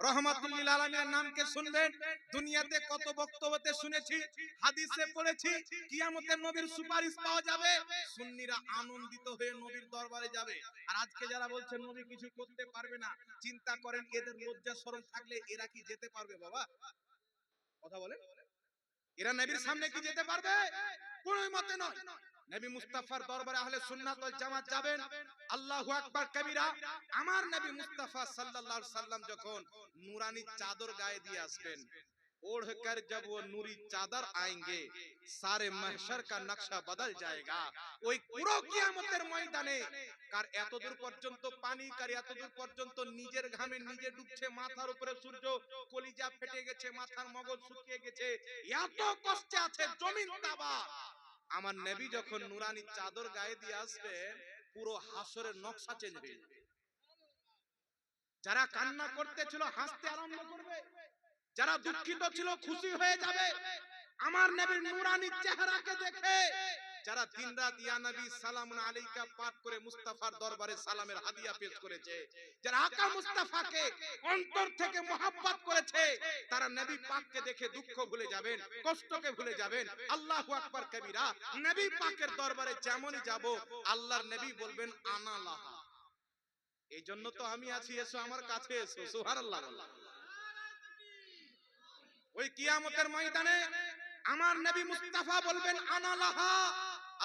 রহমাতুল লিল আলামিনের নামকে শুনবেন, দুনিয়াতে কত বক্তব্যতে শুনেছি, হাদিসে পড়েছি, কিয়ামতের নবীর সুপারিশ পাওয়া যাবে, সুন্নিরা আনন্দিত হয়ে নবীর দরবারে যাবে। আর আজকে যারা বলছেন নবী কিছু করতে পারবে না, চিন্তা করেন এদের লজ্জা শরম থাকলে এরা কি যেতে পারবে? বাবা কথা বলেন, এরা নবীর সামনে কি যেতে পারবে? কোন মতে নয়। নবী মুস্তাফার দরবারে আহলে সুন্নাত ওয়াল জামাত যাবেন। আল্লাহু আকবার কবিরা। আমার নবী মুস্তাফা সাল্লাল্লাহু আলাইহি সাল্লাম যখন নূরানি চাদর গায়ে দিয়ে আসবেন, ओढ़ कर जब वो नूरी चादर आएंगे सारे महशर का नक्शा बदल जाएगा। ওই পুরো কিয়ামতের ময়দানে কার এতদূর পর্যন্ত পানি, কার এতদূর পর্যন্ত নিজের ঘামে নিজে ডুবছে, মাথার উপরে সূর্য, কলিজা ফেটে গেছে, মাথার মগজ শুকিয়ে গেছে, এত কষ্টে আছে, জমিন তাবা। আমার নবী যখন নূরানি চাদর গায়ে দিয়ে আসবেন, পুরো হাসরের নকশা চেঞ্জ হয়ে যাবে। যারা কান্না করতেছিল হাসতে আরম্ভ করবে, যারা দুঃখিত ছিল খুশি হয়ে যাবে আমার নবীর নূরানি চেহারাকে দেখে। যারা দিনরাত ইয়া নবী সালামুন আলাইকা পাঠ করে মুস্তাফার দরবারে সালামের হাদিয়া পেশ করেছে, যারা আকা মুস্তাফাকে অন্তর থেকে মহব্বত করেছে, তারা নবী পাককে দেখে দুঃখ ভুলে যাবেন, কষ্টকে ভুলে যাবেন। আল্লাহু আকবার কবিরা। নবী পাকের দরবারে যেমনই যাব, আল্লাহর নবী বলবেন আনা লাহা, এই জন্য তো আমি আছি, এসো আমার কাছে এসো। সুবহানাল্লাহ। ওই কিয়ামতের ময়দানে আমার নবী মুস্তাফা বলবেন আনা লাহা।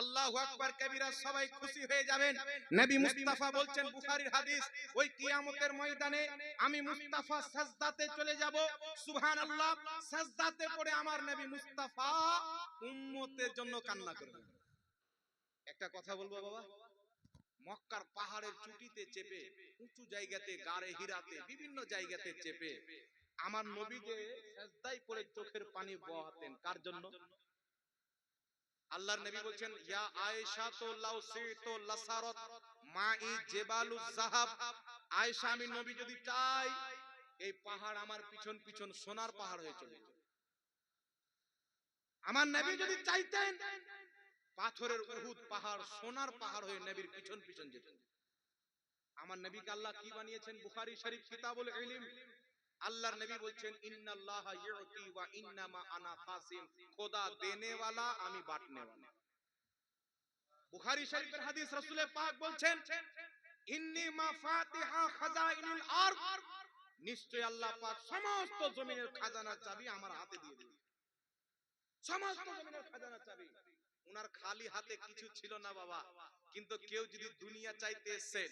আল্লাহু আকবার কবিরা। সবাই খুশি হয়ে যাবেন। নবী মুস্তাফা বলছেন, বুখারীর হাদিস, ওই কিয়ামতের ময়দানে আমি মুস্তাফা সাজদাতে চলে যাব। সুবহানাল্লাহ। সাজদাতে পড়ে আমার নবী মুস্তাফা উম্মতের জন্য কান্না করবেন। একটা কথা বলবো বাবা, মক্কার পাহাড়ের চুটিতে চেপে, উঁচু জায়গাতে, গারে হিরাতে, বিভিন্ন জায়গাতে চেপে আমার নবী যে সাজদায় পড়ে চোখের পানি বহাতেন, কার জন্য? আল্লাহর নবী বলছেন, ইয়া আয়েশা তো লাউ সিতো লাসারাত মাই জিবালুজ যাহাব। আয়েশা, আমি নবী যদি চাই, এই পাহাড় আমার পিছন পিছন সোনার পাহাড় হয়ে চলে যেত। আমার নবী যদি চাইতেন, পাথরের উহুদ পাহাড় সোনার পাহাড় হয়ে নবীর পিছন পিছন যেত। আমার নবীকে আল্লাহ কি বানিয়েছেন? বুখারী শরীফ কিতাবুল ইলম, আল্লাহর নবী বলছেন, ইন্নাল্লাহা ইউতি ওয়া ইন্নামা আনা কাসিম, খোদা দেনে वाला, আমি বাঁটনে वाला। বুখারী শরীফের হাদিস, রাসূল পাক বলছেন, ইন্নী মাফাতিহা খাজাইনুল আরদ, নিশ্চয় আল্লাহ পাক সমস্ত জমিনের খাজানার চাবি আমার হাতে দিয়ে দিয়েছেন। সমস্ত জমিনের খাজানার চাবি উনার খালি হাতে কিছু ছিল না বাবা, কিন্তু কেউ যদি দুনিয়া চাইতে এসেছেন,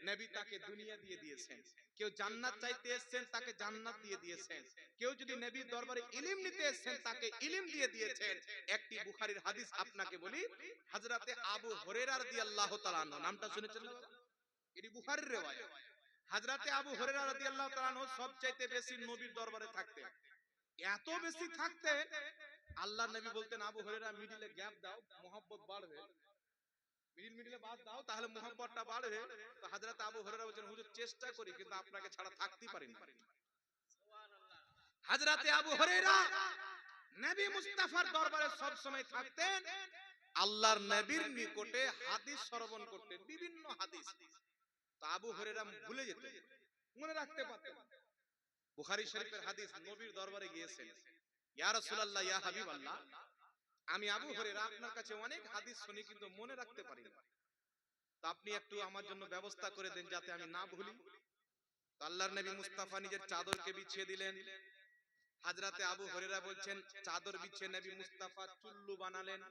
নবী তাকে দুনিয়া দিয়ে দিয়েছেন। কেউ জান্নাত চাইতে এসেছেন, তাকে জান্নাত দিয়ে দিয়েছেন। কেউ যদি নবীর দরবারে ইলম নিতে এসেছেন, তাকে ইলম দিয়ে দিয়েছেন। একটি বুখারীর হাদিস আপনাকে বলি, হযরতে আবু হুরায়রা রাদিয়াল্লাহু তাআলা আনহু, নামটা শুনেছেন না বাবা? এটি বুখারীর রিওয়ায়াত। হযরতে আবু হুরায়রা রাদিয়াল্লাহু তাআলা আনহু সবচাইতে বেশি নবীর দরবারে থাকতেন। এত বেশি থাকতেন, আল্লাহর নবী বলতেন, আবু হুরায়রা মিডিলে গ্যাপ দাও, মহব্বত বাড়বে। মিডিলে বাদ দাও, তাহলে মহব্বতটা বাড়বে। তো হযরত আবু হুরায়রা বলেন, হুজুর চেষ্টা করি, কিন্তু আপনাকে ছাড়া থাকতেই পারি না। হযরত আবু হুরায়রা নবী মুস্তাফার দরবারে সব সময় থাকতেন, আল্লাহর নবীর নিকটে হাদিস শ্রবণ করতেন, বিভিন্ন হাদিস। তো আবু হুরায়রা ভুলে যেতেন, মনে রাখতে পারতেন না। বুখারী শরীফের হাদিস, নবীর দরবারে গিয়েছেন, ইয়া রাসূলুল্লাহ, ইয়া হাবিবাল্লাহ, আমি আবু হুরায়রা আপনার কাছে অনেক হাদিস শুনি, কিন্তু মনে রাখতে পারি না। তো আপনি একটু আমার জন্য ব্যবস্থা করে দেন যাতে আমি না ভুলি। তো আল্লাহর নবী মুস্তাফা নিজের চাদরকে বিছিয়ে দিলেন। হযরতে আবু হুরায়রা বলছেন, চাদর বিছিয়ে নবী মুস্তাফা চুল্লু বানালেন।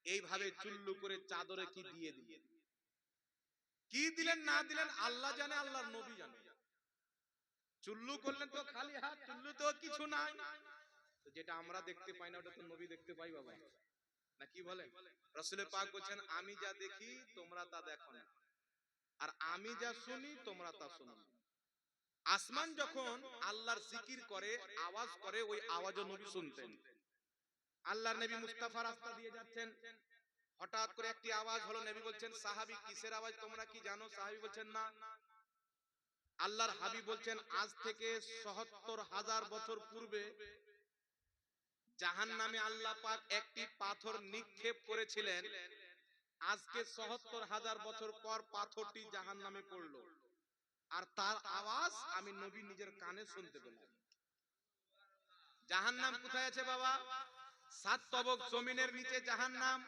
এইভাবে চুল্লু করে চাদরে কি দিয়ে দিলেন, কি দিলেন না দিলেন আল্লাহ জানে, আল্লাহর নবী জানে। চুল্লু করলেন তো খালি হাত, চুল্লু তো কিছু নাই। তো যেটা আমরা দেখতে পাই না, ওটা তো নবী দেখতে পাই বাবা, না কি বলেন? রাসূল পাক বলেন, আমি যা দেখি তোমরা তা দেখো না, আর আমি যা শুনি তোমরা তা শোনো না। আসমান যখন আল্লাহর জিকির করে, আওয়াজ করে, ওই আওয়াজও নবী শুনতেন। আল্লাহর নবী মুস্তাফা রাস্তা দিয়ে যাচ্ছেন, হঠাৎ করে একটি আওয়াজ হলো। নবী বলছেন, সাহাবী কিসের আওয়াজ তোমরা কি জানো? সাহাবী বলছেন, না। আল্লাহর হাবিব বলছেন, আজ থেকে ৭৭,০০০ বছর পূর্বে জাহান্নামে আল্লাহ পাক একটি পাথর নিক্ষেপ করেছিলেন। আজকে ৭৭,০০০ বছর পর পাথরটি জাহান্নামে পড়লো, আর তার আওয়াজ আমি নবী নিজের কানে শুনতে পেলাম। জাহান্নাম কোথায় আছে বাবা? ৭ তবক জমিনের নিচে জাহান্নাম,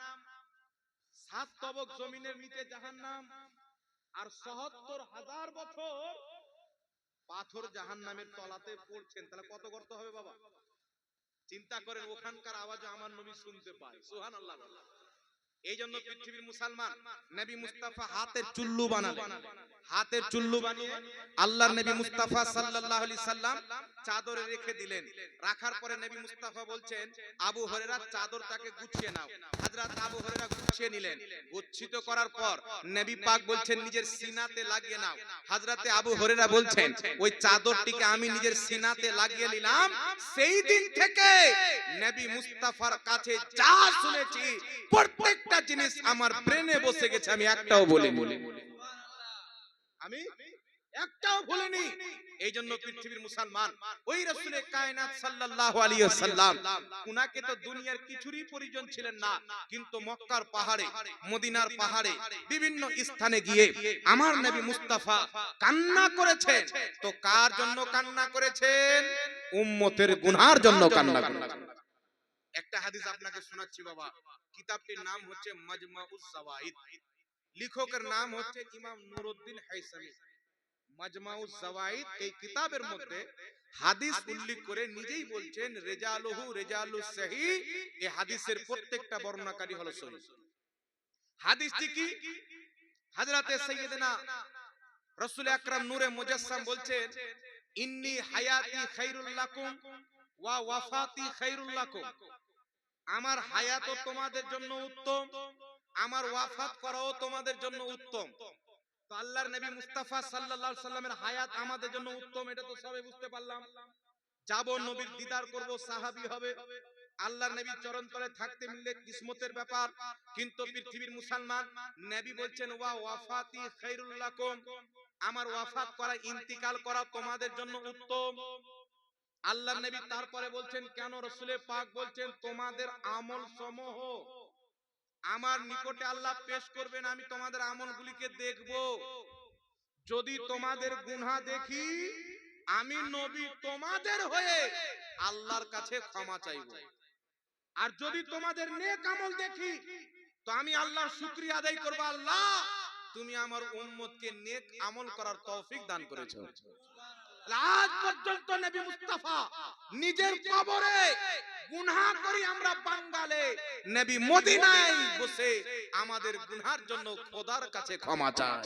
৭ তবক জমিনের নিচে জাহান্নাম, আর ৭৭,০০০ বছর পাথর জাহান্নামের তলাতে পড়ছেন। তাহলে কত গর্ত হবে বাবা? চিন্তা করেন, ওখানকার আওয়াজ আমার নবী শুনতে পায়। সুবহানাল্লাহ। এই জন্য পৃথিবীর মুসলমান নবী মুস্তাফা হাতের চুল্লু বানালেন। হাতের চুল্লু বানিয়ে আল্লাহর নবী মুস্তাফা সাল্লাল্লাহু আলাইহি সাল্লাম চাদরে রেখে দিলেন। রাখার পরে নবী মুস্তাফা বলছেন, আবু হুরায়রা চাদরটাকে গুছিয়ে নাও। হযরত আবু হুরায়রা গুছিয়ে নিলেন। গুচ্ছিত করার পর নবী পাক বলছেন, নিজের সিনাতে লাগিয়ে নাও। হযরতে আবু হুরায়রা বলছেন, ওই চাদরটিকে আমি নিজের সিনাতে লাগিয়ে নিলাম। সেই দিন থেকে নবী মুস্তাফার কাছে যা শুনেছি প্রত্যেকটা জিনিস আমার ব্রেনে বসে গেছে, আমি একটাও বলিনি। আমি একটাও ভুলিনি। এই জন্য পৃথিবীর মুসলমান ওই রাসূলে কায়নাত সাল্লাল্লাহু আলাইহি ওয়াসাল্লাম, উনাকে তো দুনিয়ার কিছুরই প্রয়োজন ছিলেন না, কিন্তু মক্কার পাহাড়ে, মদিনার পাহাড়ে, বিভিন্ন স্থানে গিয়ে আমার নবী মুস্তাফা কান্না করেছেন। তো কার জন্য কান্না করেছেন? উম্মতের গুনার জন্য কান্না করেছেন। একটা হাদিস আপনাকে শোনাচ্ছি বাবা। কিতাবটির নাম হচ্ছে মাজমাউজ জাওয়াইদ, লেখকের নাম হচ্ছে ইমাম নুরউদ্দিন হাইসামি। মাজমাউজ জাওয়াইদ এই কিতাবের মধ্যে হাদিস উল্লেখ করে নিজেই বলছেন, রিজালুহু রিজালুস সহিহ, এই হাদিসের প্রত্যেকটা বর্ণনাকারী হলো সহিহ। হাদিসটি কি? হযরতে সাইয়েদনা রাসূল আকরাম নূরে মুজাসসাম বলছেন, ইন্নী হায়াতি খায়রুল লাকুম ওয়া ওয়াফাতি খায়রুল লাকুম। আমার হায়াতও তোমাদের জন্য উত্তম, আমার ওয়াফাত করাও তোমাদের জন্য উত্তম। তো আল্লাহর নবী মুস্তাফা সাল্লাল্লাহু আলাইহি সাল্লামের হায়াত আমাদের জন্য উত্তম, এটা তো সবাই বুঝতে পারলাম। যাব নবীর দিদার করব, সাহাবী হবে, আল্লাহর নবীর চরণ তলে থাকতে মিললে কিসমতের ব্যাপার। কিন্তু পৃথিবীর মুসলমান নবী বলছেন, ওয়া ওয়াফাতি খায়রুল লাকুম, আমার ওয়াফাত করা, ইন্তিকাল করা তোমাদের জন্য উত্তম। আল্লাহর নবী তারপরে বলছেন, কেন? রাসূলে পাক বলছেন, তোমাদের আমল সমূহ আমার নিকটে আল্লাহ পেশ করবেন, আমি তোমাদের আমলগুলিকে দেখব। যদি তোমাদের গুনাহ দেখি, আমি নবী তোমাদের হয়ে আল্লাহর কাছে ক্ষমা চাইব। আর যদি তোমাদের নেক আমল দেখি, তো আমি আল্লাহর শুকরিয়া আদায় করব, আল্লাহ তুমি আমার উম্মতকে নেক আমল করার তৌফিক দান করেছো। আজ পর্যন্ত নবী মুস্তাফা নিজের কবরে গুনাহ করি আমরা বাঙালে, নবী মদিনায় বসে আমাদের গুনার জন্য খোদার কাছে ক্ষমা চায়।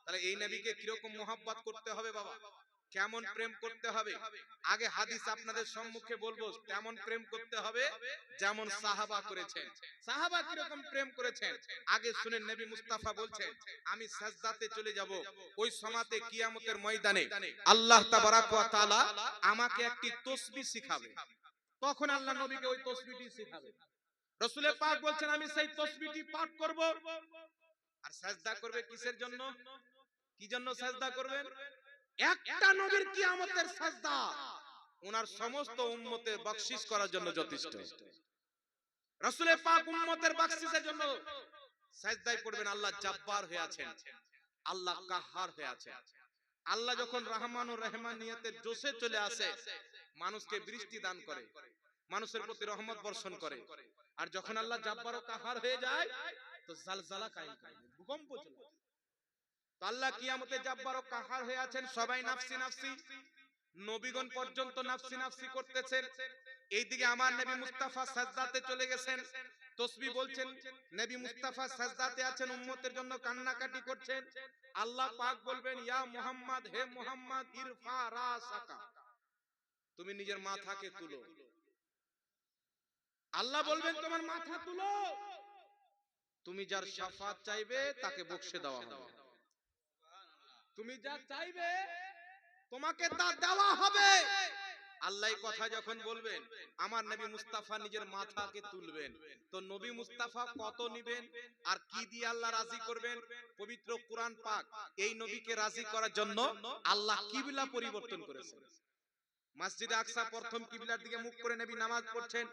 তাহলে এই নবীকে কিরকম মহব্বত করতে হবে বাবা, কেমন প্রেম করতে হবে? আগে হাদিস আপনাদের সম্মুখে বলবো, তেমন প্রেম করতে হবে যেমন সাহাবা করেছেন। সাহাবা কিরকম প্রেম করেছেন আগে শুনেন। নবী মুস্তাফা বলছেন, আমি সাজদাতে চলে যাব, ওই সময়তে কিয়ামতের ময়দানে আল্লাহ তাবারাক ওয়া তাআলা আমাকে একটি তাসবিহ শিখাবে। তখন আল্লাহ নবীকে ওই তাসবিহটি শিখাবে। রাসূল পাক বলছেন, আমি সেই তাসবিহটি পাঠ করব। আর সাজদা করবে কিসের জন্য? কি জন্য সাজদা করবেন? একটা নবীর কিয়ামতের সাজদা ওনার সমস্ত উম্মতের বখশিশ করার জন্য যথেষ্ট। রাসূল পাক উম্মতের বখশিশের জন্য সাজদায় পড়বেন। আল্লাহ জব্বার হয়ে আছেন, আল্লাহ কাহ্হার হয়ে আছেন। আল্লাহ যখন রহমান ও রহমানিয়তের জোশে চলে আসে, মানুষকে বৃষ্টি দান করে, মানুষের প্রতি রহমত বর্ষণ করে। আর যখন আল্লাহ জব্বার ও কাহ্হার হয়ে যায় তো জালজালা কায়েম করে, ভূকম্প চলে আসে। তো আল্লাহ কিয়ামতে জব্বার ও কাহ্হার হয়ে আছেন, সবাই নাফসি নাফসি, নবীগণ পর্যন্ত নাফসি নাফসি করতেছেন। এইদিকে আমার নবী মুস্তাফা সাজদাতে চলে গেছেন, তাসবিহ বলছেন। নবী মুস্তাফা সাজদাতে আছেন, উম্মতের জন্য কান্নাকাটি করছেন। আল্লাহ পাক বলবেন, ইয়া মুহাম্মদ, হে মুহাম্মদ, ইরফা রাসাকা, তুমি নিজের মাথাকে তুলো। আল্লাহ বলবেন, তোমার মাথা তুলো, তুমি যার শাফাত চাইবে তাকে বখশে দেওয়া হবে। তুমি যা চাইবে তোমাকে তা দেওয়া হবে। আল্লাহ কথা যখন বলবেন, আমার নবী মুস্তাফা নিজের মাথাকে তুলবেন। তো নবী মুস্তাফা কত নিবেন আর কি দিয়ে আল্লাহ রাজি করবেন? পবিত্র কুরআন পাক এই নবীকে রাজি করার জন্য আল্লাহ কিবলা পরিবর্তন করেছেন। মসজিদে আকসা প্রথম কিবলার দিকে মুখ করে নবী নামাজ পড়ছেন,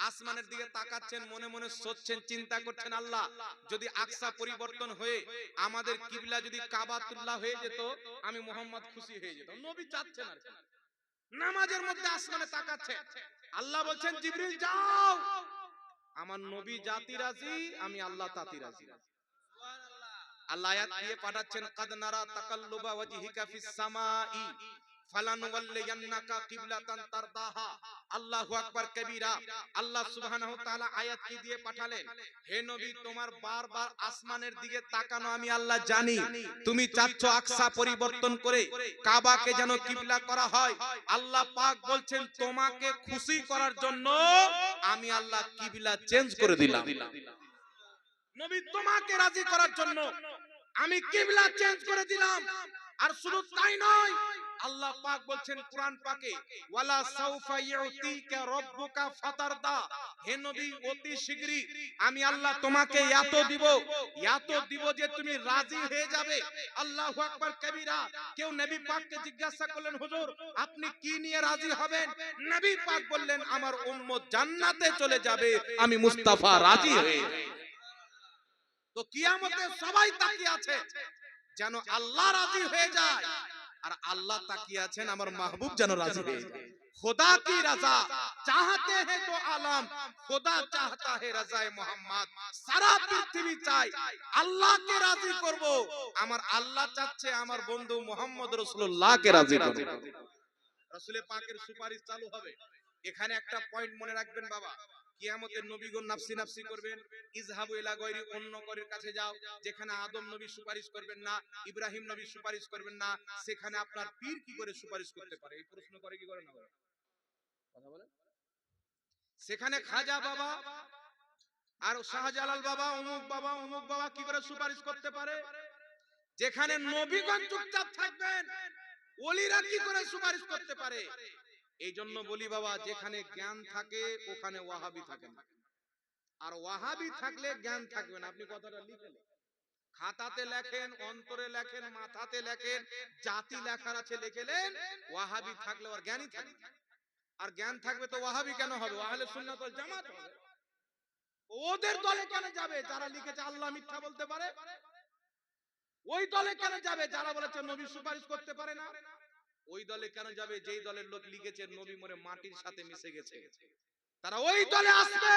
আসমানের দিকে তাকাচ্ছেন, মনে মনে সোচছেন, চিন্তা করছেন, আল্লাহ যদি আকসা পরিবর্তন হয়ে আমাদের কিবলা যদি কাবাতুল্লাহ হয়ে যেত, আমি মুহাম্মদ খুশি হয়ে যেতাম। নবী চাচ্ছেন আর নামাজের মধ্যে আসমানে তাকাচ্ছে। আল্লাহ বলছেন, জিবরিল যাও, আমার নবী জাতি রাজি, আমি আল্লাহ তাতি রাজি। আল্লাহ আয়াত দিয়ে পাঠাচ্ছেন, কাদ নারা তাকাল্লুবা ওয়াজহিকা ফিস সামাই ফালানুওয়াল্লিয়ান্নাকা কিবলাতান তারদাহা। আল্লাহু আকবার কবীরা। আল্লাহ সুবহানাহু ওয়া তাআলা আয়াতটি দিয়ে পাঠালেন, হে নবী, তোমার বারবার আসমানের দিকে তাকানো আমি আল্লাহ জানি। তুমি চাচ্ছ আকসা পরিবর্তন করে কাবাকে যেন কিবলা করা হয়। আল্লাহ পাক বলছেন, তোমাকে খুশি করার জন্য আমি আল্লাহ কিবলা চেঞ্জ করে দিলাম। নবী, তোমাকে রাজি করার জন্য আমি কিবলা চেঞ্জ করে দিলাম। আর শুধু তাই নয়, আল্লাহ পাক বলছেন কুরআন পাকে, ওয়ালা সাউফা ইউতিকা রাব্বুকা ফাতারদা, হে নবী, অতি শীঘ্রই আমি আল্লাহ তোমাকে এত দিব যে তুমি রাজি হয়ে যাবে। আল্লাহু আকবার কবীরা। কেউ নবী পাককে জিজ্ঞাসা করলেন, হুজুর আপনি কি নিয়ে রাজি হবেন? নবী পাক বললেন, আমার উম্মত জান্নাতে চলে যাবে, আমি মুস্তাফা রাজি হয়ে যাব। তো কিয়ামতে সবাই তাকিয়ে আছে যেন আল্লাহ রাজি হয়ে যায়, আর আল্লাহ তাকিয়ে আছেন আমার মাহবুব যেন রাজি হয়ে যায়। खुदा की रजा चाहते हैं तो आलम, खुदा चाहता है रजाए मोहम्मद। सारा पृथ्वी চাই আল্লাহকে রাজি করব, আমার আল্লাহ চাচ্ছে আমার বন্ধু মুহাম্মদ রাসূলুল্লাহকে রাজি করব। রাসূল পাকের সুপারিশ চালু হবে। এখানে একটা পয়েন্ট মনে রাখবেন বাবা, কিয়ামতের নবীগণ নাফসি নাফসি করবেন, ইজহাবু ইলা গায়রি, অন্য করের কাছে যাও। যেখানে আদম নবী সুপারিশ করবেন না, ইব্রাহিম নবী সুপারিশ করবেন না, সেখানে আপনার পীর কি করে সুপারিশ করতে পারে? এই প্রশ্ন করে কি করে না বলে কথা বলেন। সেখানে খাজা বাবা আর শাহজালাল বাবা, অমুক বাবা কি করে সুপারিশ করতে পারে? যেখানে নবীগণ চুপচাপ থাকবেন, ওলিরা কি করে সুপারিশ করতে পারে? এই জন্য বলি বাবা, যেখানে জ্ঞান থাকে ওখানে ওয়াহাবি থাকে না, আর ওয়াহাবি থাকলে জ্ঞান থাকবে না। আপনি কথাটা লিখেন, খাতাতে লেখেন, অন্তরে লেখেন, মাথাতে লেখেন, জাতি লেখার আছে লিখেলেন। ওয়াহাবি থাকলে আর জ্ঞানী থাকবে, আর জ্ঞান থাকবে তো ওয়াহাবি কেন হবে? আহলে সুন্নাত ওয়াল জামাত হবে। ওদের দলে কেন যাবে যারা লিখেছে আল্লাহ মিথ্যা বলতে পারে? ওই দলে কেন যাবে যারা বলেছে নবী সুপারিশ করতে পারে না? ওই দলে কেন যাবে যেই দলের লোক লিখেছে নবী মরে মাটির সাথে মিশে গেছে? তারা ওই দলে আসবে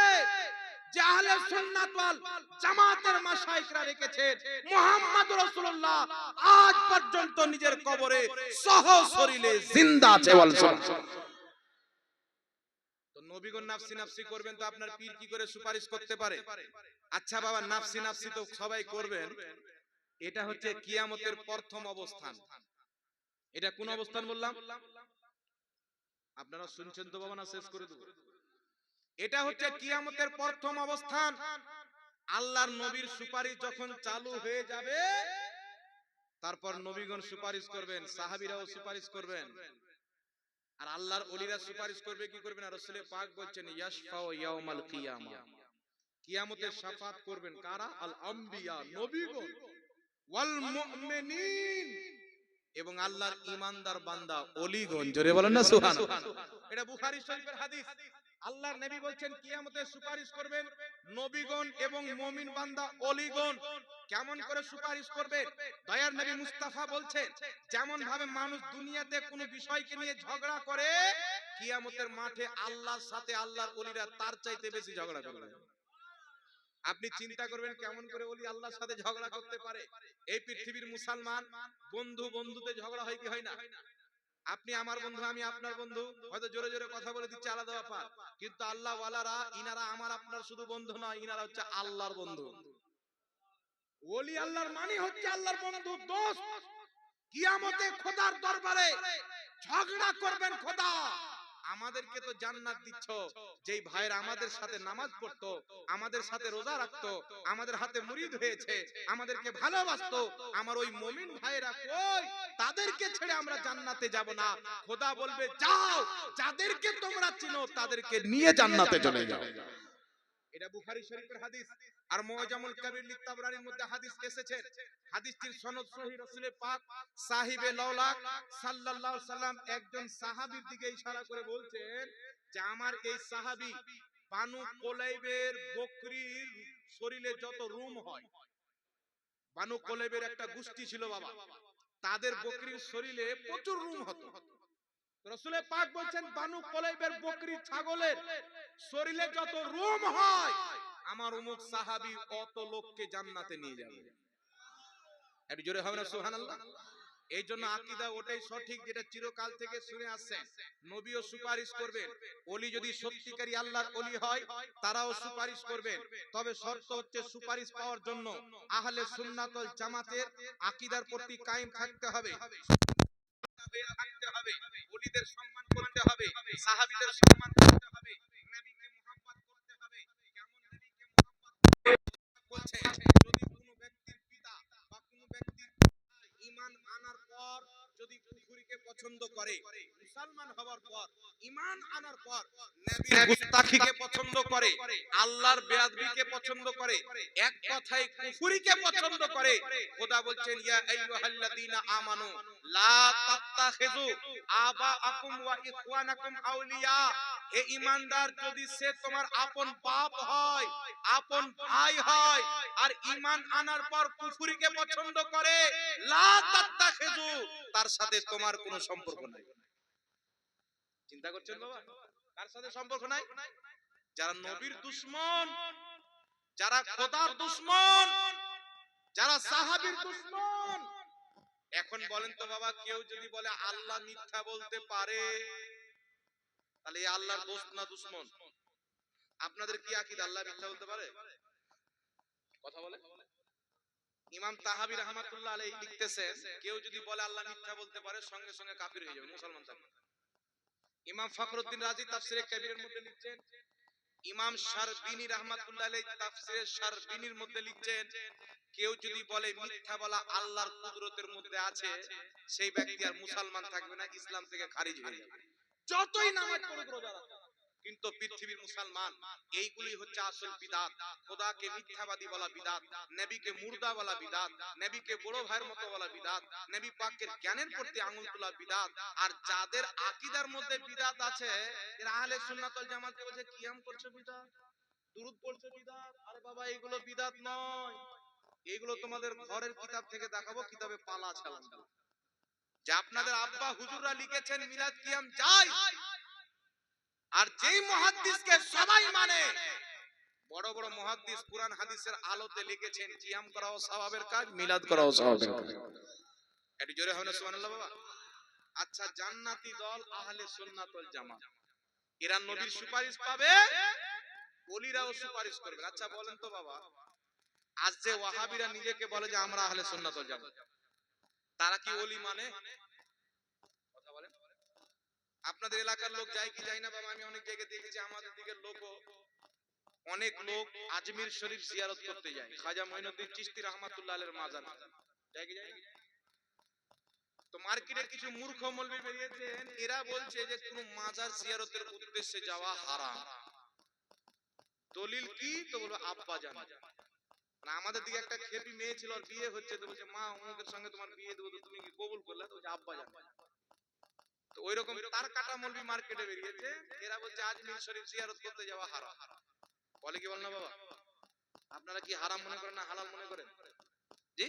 যে আহলে সুন্নাত ওয়াল জামাতের মাশায়েখরা রেখেছেন, মুহাম্মদ রাসূলুল্লাহ আজ পর্যন্ত নিজের কবরে সহশরীরে জিন্দা আছে। বল সুবহানাল্লাহ। তো নবীগণ নাফসি নাফসি করবেন, তো আপনার পীর কি করে সুপারিশ করতে পারে? আচ্ছা বাবা, নাফসি নাফসি তো সবাই করবেন, এটা হচ্ছে কিয়ামতের প্রথম অবস্থান। এটা কোন অবস্থান বললাম? আপনারা শুনছেন তো বাবা, না শেষ করে দেব? এটা হচ্ছে কিয়ামতের প্রথম অবস্থান। আল্লাহর নবীর সুপারিশ যখন চালু হয়ে যাবে, তারপর নবীগণ সুপারিশ করবেন, সাহাবীরাও সুপারিশ করবেন, আর আল্লাহর ওলিরা সুপারিশ করবে কি করবে না? রাসূল পাক বলছেন ইয়াশফাউ ইয়াউমাল কিয়ামা, কিয়ামতে শাফাত করবেন কারা? আল আম্বিয়া, নবীগণ, ওয়াল মুমিনিন, এবং আল্লাহর ঈমানদার বান্দা ওলিগণ। জোরে বলেন না সুবহানাল্লাহ। এটা বুখারী শরীফের হাদিস। আল্লাহর নবী বলছেন কিয়ামতে সুপারিশ করবেন নবীগণ এবং মুমিন বান্দা ওলিগণ। কেমন করে সুপারিশ করবে? দয়ার নবী মুস্তাফা বলছেন, যেমন ভাবে মানুষ দুনিয়াতে কোনো বিষয়কে নিয়ে ঝগড়া করে, কিয়ামতের মাঠে আল্লাহর সাথে আল্লাহর ওলিরা তার চাইতে বেশি ঝগড়া করবে। আপনি চিন্তা করবেন কেমন করে ওলি আল্লাহর সাথে ঝগড়া করতে পারে। এই পৃথিবীর মুসলমান বন্ধু বন্ধুতে ঝগড়া হয় কি হয় না? আপনি আমার বন্ধু, আমি আপনার বন্ধু, হয়তো জোরে জোরে কথা বলে দিচ্ছি আলাদা ব্যাপার, কিন্তু আল্লাহ ওয়ালারা ইনারা আমার আপনার শুধু বন্ধু নয়, ইনারা হচ্ছে আল্লাহর বন্ধু। ওলি আল্লাহর মানে হচ্ছে আল্লাহর বন্ধু, দোস্ত। কিয়ামতে খোদার দরবারে ঝগড়া করবেন, খোদা আমাদেরকে তো জান্নাত দিচ্ছ, যেই ভাইয়ের আমাদের সাথে নামাজ পড়তো, আমাদের সাথে রোজা রাখতো, আমাদের হাতে মুরিদ হয়েছে, আমাদেরকে ভালোবাসতো, আমার ওই মুমিন ভাইয়েরা কই? তাদেরকে ছেড়ে আমরা জান্নাতে যাব না। খোদা বলবে যাও, যাদেরকে তোমরা চিনো তাদেরকে নিয়ে জান্নাতে চলে যাও। এটা বুখারী শরীফের হাদিস। আর মুআজামুল কাবীর লিতাবরানির মধ্যে হাদিস এসেছে, হাদিসটির সনদ সহিহ। রাসূল পাক সাহিবে লাওলাক সাল্লাল্লাহু আলাইহি সাল্লাম একজন সাহাবীর দিকে ইশারা করে বলছেন যে আমার এই সাহাবী বানু কুলাইবের বকরির শরীরে যত রুম হয়, বানু কুলাইবের একটা গোষ্ঠী ছিল বাবা, তাদের বকরির শরীরে প্রচুর রুম হতো। রাসূল পাক বলছেন বানু কুলাইবের বকরি ছাগলের শরীরে যত রুম হয়, আমার অমুক সাহাবী অত লোককে জান্নাতে নিয়ে যাবে। একটু জোরে হবে না সুবহানাল্লাহ? এই জন্য আকীদা ওটাই সঠিক যেটা চিরকাল থেকে শুনে আসছেন। নবীও সুপারিশ করবেন, ওলি যদি সত্যিকারী আল্লাহর ওলি হয় তারাও সুপারিশ করবেন। তবে শর্ত হচ্ছে সুপারিশ পাওয়ার জন্য আহলে সুন্নাত ওয়াল জামাতের আকীদার প্রতি কায়েম থাকতে হবে, থাকতে হবে, ওলিদের সম্মান করতে হবে, সাহাবীদের সম্মান করতে হবে, নবীকে মুহাব্বত করতে হবে। কেমন নবীকে মুহাব্বত বলছে? যদি কোনো ব্যক্তির পিতা বা কোনো ব্যক্তির ঈমান আনার পর যদি কুফরিকে পছন্দ করে, মুসলমান হওয়ার পর ঈমান আনার পর নবীর গুস্তাখিকে পছন্দ করে, আল্লাহর বেয়াদবিকে পছন্দ করে, এক কথায় কুফরিকে পছন্দ করে, খোদা বলছেন ইয়া আইয়ুহাল্লাযীনা আমানু লা তাত্তাখিযু আবাআকুম ওয়া ইখওয়ানাকুম আউলিয়া। হে ঈমানদার, যদি সে তোমার আপন বাপ হয়, আপন ভাই হয়, আর ঈমান আনার পর কুফরিকে পছন্দ করে, লা তাত্তাখিযু, তার সাথে তোমার কোনো সম্পর্ক নাই। চিন্তা করছেন বাবা, কার সাথে সম্পর্ক নাই? যারা নবীর দুশমন, যারা খোদার দুশমন, যারা সাহাবীর দুশমন। এখন বলেন তো বাবা, কেউ যদি বলে আল্লাহ মিথ্যা বলতে পারে, তাহলে এই আল্লাহর দোস্ত না দুশমন? আপনাদের কি আকীদা আল্লাহ মিথ্যা বলতে পারে? কথা বলে। ইমাম তাহাবী রাহমাতুল্লাহ আলাইহি লিখতেছেন, কেউ যদি বলে আল্লাহ মিথ্যা বলতে পারে, সঙ্গে সঙ্গে কাফির হয়ে যাবে, মুসলমান থাকবে না। ইমাম ফখরুদ্দিন রাজি তাফসীরে কবিরের মধ্যে লিখছেন, ইমাম শারবিনী রাহমাতুল্লাহ আলাইহি তাফসীরে শারবিনীর মধ্যে লিখছেন, কেউ যদি বলে মিথ্যা বলা আল্লাহর কুদরতের মধ্যে আছে, সেই ব্যক্তি আর মুসলমান থাকবে না, ইসলাম থেকে খারিজ হয়ে যাবে, যতই নামাজ পড়ুক রোজা রাখুক। কিন্তু পৃথিবীর মুসলমান এইগুলি হচ্ছে আসল বিদআত। খোদাকে মিথ্যাবাদী বলা বিদআত, নবীকে মুর্দা বলা বিদআত, নবীকে বড় ভাইয়ের মতো বলা বিদআত, নবী পাকের জ্ঞানের প্রতি আঙুল তোলা বিদআত। আর যাদের আকীদার মধ্যে বিদআত আছে, এরা আহলে সুন্নাত ওয়াল জামাত বলছে কিয়াম করছে বিদআত, দুরূদ পড়ছে বিদআত। আরে বাবা, এগুলো বিদআত নয়, এগুলো তোমাদের ঘরের কিতাব থেকে দেখাবো, কিতাবে পালা ছালাম যে আপনাদের আব্বা হুজুররা লিখেছেন মিলাদ কিয়াম জায়েজ। আর যেই মুহাদ্দিসকে সবাই মানে, বড় বড় মুহাদ্দিস কুরআন হাদিসের আলোতে লিখেছেন কিয়াম করাও সওয়াবের কাজ, মিলাদ করাও সওয়াবের কাজ। একটু জোরে হবে না সুবহানাল্লাহ বাবা? আচ্ছা, জান্নাতি দল আহলে সুন্নাত ওয়াল জামাত, এরা নবীর সুপারিশ পাবে, ওলিরাও সুপারিশ করবে। আচ্ছা বলেন তো বাবা, আজ যে ওয়াহাবিরা নিজেকে বলে যে আমরা আহলে সুন্নাত ওয়াল জামাত, তারা কি ওলি মানে? কথা বলেন। আপনাদের এলাকার লোক যায় কি যায় না বাবা? আমি অনেক জায়গায় দেখেছি, আমাদের দিকের লোকও অনেক লোক আজমির শরীফ জিয়ারত করতে যায়, খাজা মঈনুদ্দিন চিশতি রাহমাতুল্লাহ আলাইহির মাজার যায় কি যায় না? তো মার্কেটে কিছু মূর্খ মৌলবি বেরিয়েছেন, এরা বলছে যে কোন মাজার জিয়ারতের উদ্দেশ্যে যাওয়া হারাম। দলিল কি? তো বলবো আব্বা জান। না, আমাদের দিকে একটা খেপি মেয়ে ছিল, ওর বিয়ে হচ্ছে, তো বলছে মা অমুকের সঙ্গে তোমার বিয়ে দেবো, তো তুমি কি কবুল করলে? তো বলছে আব্বা জান। তো ওইরকম তার কাটা মৌলবি মার্কেটে বেরিয়েছে, এরা বলছে আজমির শরীফ জিয়ারত করতে যাওয়া হারাম। বলে কি বল না বাবা? আপনারা কি হারাম মনে করেন না হালাল মনে করেন? জি,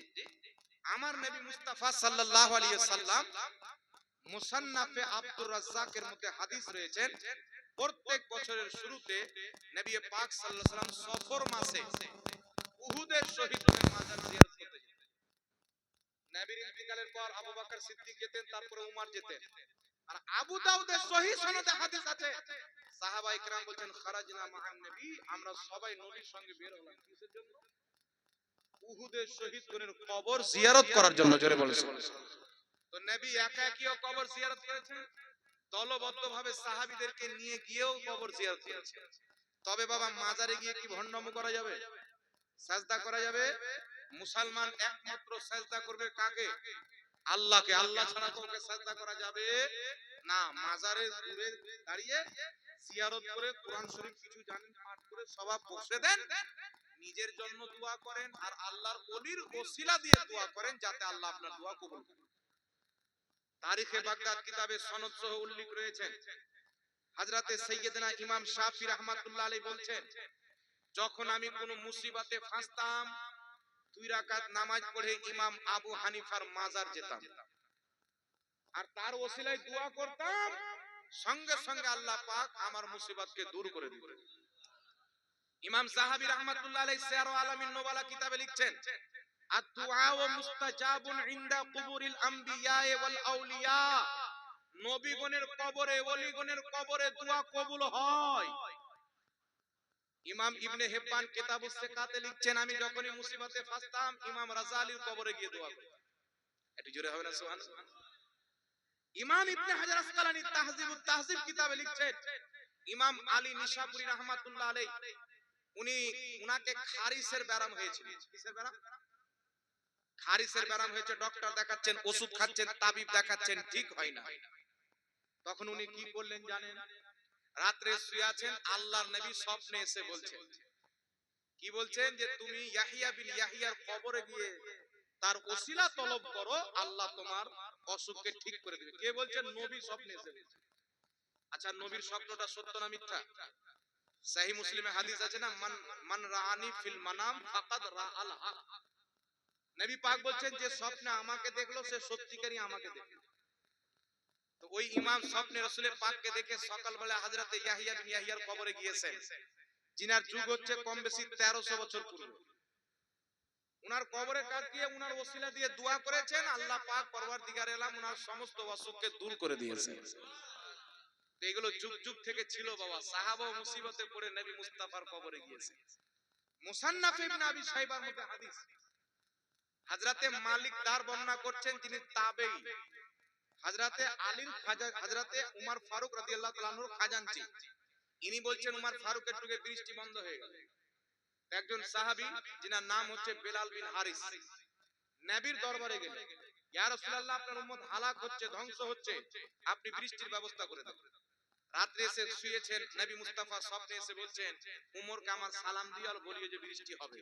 আমার নবী মুস্তাফা সাল্লাল্লাহু আলাইহি ওয়াসাল্লাম মুসান্নাফে আব্দুর রাজ্জাকের মধ্যে হাদিস রয়েছেন, প্রত্যেক বছরের শুরুতে নবী পাক সাল্লাল্লাহু আলাইহি ওয়াসাল্লাম সফর মাসে উহুদের শহীদদের মাজার জিয়ারত করতে যেতেন। নবীর ইন্তিকালের পর আবু বকর সিদ্দিক যেতেন, তারপরে উমর যেতেন। আর আবু দাউদের সহিহ সনদে হাদিস আছে, সাহাবায়ে কেরাম বলেন খারাজনা মা'আন নবী, আমরা সবাই নবীর সঙ্গে বের হলাম কিসের জন্য? উহুদের শহীদগণের কবর জিয়ারত করার জন্য। জোরে বলেন সুবহানাল্লাহ। তো নবী একা একাও কবর জিয়ারত করেছেন, দলবদ্ধভাবে সাহাবীদেরকে নিয়ে গিয়েও কবর জিয়ারত করেছেন। তবে বাবা, মাজারে গিয়ে কি ভণ্ডামি করা যাবে? সাজদা করা যাবে? মুসলমান একমাত্র সাজদা করবে কাকে? আল্লাহকে। আল্লাহ ছাড়া কাউকে সাজদা করা যাবে না। মাজারে দূরে দাঁড়িয়ে জিয়ারত করে কোরআন শরীফ কিছু জানেন পাঠ করে সওয়াব বসে দেন, নিজের জন্য দোয়া করেন আর আল্লাহর ওলির ওসিলা দিয়ে দোয়া করেন যাতে আল্লাহ আপনার দোয়া কবুল করেন। তারিখে বাগদাদ কিতাবে সনদ সহ উল্লেখ রয়েছে, হযরতে সাইয়্যিদনা ইমাম শাফি রাহমাতুল্লাহ আলাইহি বলছেন, যখন আমি কোন মুসিবতে ফাঁসতাম, 2 রাকাত নামাজ পড়ে ইমাম আবু হানিফার মাজার যেতাম আর তার ওসিলায় দোয়া করতাম, সঙ্গে সঙ্গে আল্লাহ পাক আমার মুসিবতকে দূর করে দিতেন। ইমাম সাহাবী রাহমাতুল্লাহ আলাইহি সিয়ার আলামিন নুবালা কিতাবে লিখছেন, আদ-দুআ ওয়া মুস্তাজাবুন ইনদা কুবুরিল আমবিয়া ওয়াল আউলিয়া, নবীগণের কবরে, ওলিগণের কবরে দোয়া কবুল হয়। ইমাম ইবনে হিব্বান কিতাবুস সিকাতে লিখছেন, আমি যখনই মুসিবতে ফাঁসতাম ইমাম রাজালির কবরে গিয়ে দোয়া করতাম। একটু জোরে হবে না সুবহানাল্লাহ? ইমাম ইবনে হাজার আসকালানী তাহযিবুত তাহযিব কিতাবে লিখছেন, ইমাম আলী নিশাপুরী রাহমাতুল্লাহ আলাইহি উনাকে খারিসের ব্যারাম হয়েছিল। কিসের ব্যারাম? খারিসের ব্যারাম হয়েছে। ডক্টর দেখাচ্ছেন, ওষুধ খাচ্ছেন, তাবিব দেখাচ্ছেন, ঠিক হয় না। তখন উনি কি করলেন জানেন? রাতে শুয়ে আছেন, আল্লাহর নবী স্বপ্নে এসে বলছেন, কি বলছেন? যে তুমি ইয়াহিয়া বিন ইয়াহিয়ার কবরে গিয়ে তার ওসিলা তলব করো, আল্লাহ তোমার অসুখকে ঠিক করে দিবে। কে বলছেন? নবী স্বপ্নে এসে বলছেন। আচ্ছা, নবীর স্বপ্নটা সত্য না মিথ্যা? সহিহ মুসলিমে হাদিস আছে না, মান রাআনি ফিল মানাম ফাকাদ রাআল হক। নবী পাক বলছেন, যে স্বপ্নে আমাকে দেখলো সে সত্যিকারই আমাকে দেখলো। তো ওই ইমাম স্বপ্নে রাসূলের পাককে দেখে সকালবেলা হযরতে ইয়াহিয়া বিন ইয়াহিয়ার কবরে গিয়েছেন, জিনার যুগ হচ্ছে কম বেশি 1300 বছর পূর্বে। উনার কবরে কাজ দিয়ে উনার ওসিলা দিয়ে দোয়া করেছেন, আল্লাহ পাক পরওয়ারদিগার আলম উনার সমস্ত অসুখকে দূর করে দিয়েছেন। এগুলো যুগ যুগ থেকে ছিল বাবা। সাহাবা মুসিবতে পড়ে নবী মুস্তাফার কবরে গিয়েছেন। মুসান্নাফ ইবনে আবি শাইবার মধ্যে হাদিস, হযরতে মালিক দার বর্ণনা করছেন, যিনি তাবেঈ, হযরতে আলীর খাজা, হযরতে উমর ফারুক রাদিয়াল্লাহু তাআলা আনহুর খাজানচি, ইনি বলছেন উমর ফারুকের যুগে বৃষ্টি বন্ধ হয়ে গেল। একজন সাহাবী যিনার নাম হচ্ছে বেলাল বিন হারিস নবীর দরবারে গেলেন, ইয়া রাসূলুল্লাহ, আপনার উম্মত হালাক হচ্ছে, ধ্বংস হচ্ছে, আপনি বৃষ্টির ব্যবস্থা করে দেন। রাতে এসে শুয়েছেন, নবী মুস্তাফা স্বপ্নে এসে বলছেন, উমরকে আমার সালাম দিও আর বলিও যে বৃষ্টি হবে।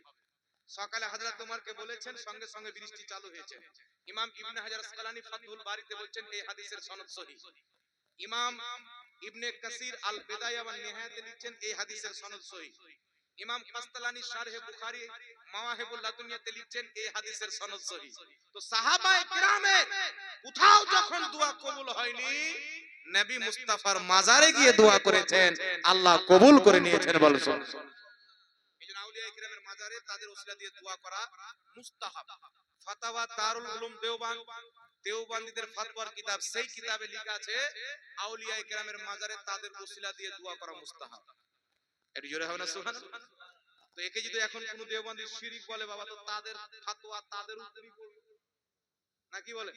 সকালে হযরত উমরকে বলেছেন, সঙ্গে সঙ্গে বৃষ্টি চালু হয়েছে। ইমাম ইবনে হাজার আসকালানী ফাতহুল বারীতে বলছেন এই হাদিসের সনদ সহিহ। ইমাম ইবনে কাসির আল বিদায়া ওয়ান নিহায়াতে লিখছেন এই হাদিসের সনদ সহিহ। ইমাম কাসতালানী শারহে বুখারী মাওয়াহিবুল লাদুনিয়াতে লিখছেন এই হাদিসের সনদ সহিহ। তো সাহাবায়ে কিরামের কোথাও যখন দোয়া কবুল হয়নি, নবী মুস্তাফার মাজারে গিয়ে দোয়া করেছেন, আল্লাহ কবুল করে নিয়েছেন। বলুন আউলিয়া ইকরামের মাজারে তাদের ওসিলা দিয়ে দোয়া করা মুস্তাহাব। ফাতাওয়া দারুল উলুম দেওবন্দীদের ফতোয়ার কিতাব, সেই কিতাবে লেখা আছে আউলিয়া ইকরামের মাজারে তাদের ওসিলা দিয়ে দোয়া করা মুস্তাহাব। একটু জোরে হবে না সুবহানাল্লাহ? তো একে যদি এখন কোন দেওবন্দী শিরক বলে বাবা, তো তাদের ফতোয়া তাদের উপরই পড়বে নাকি বলে?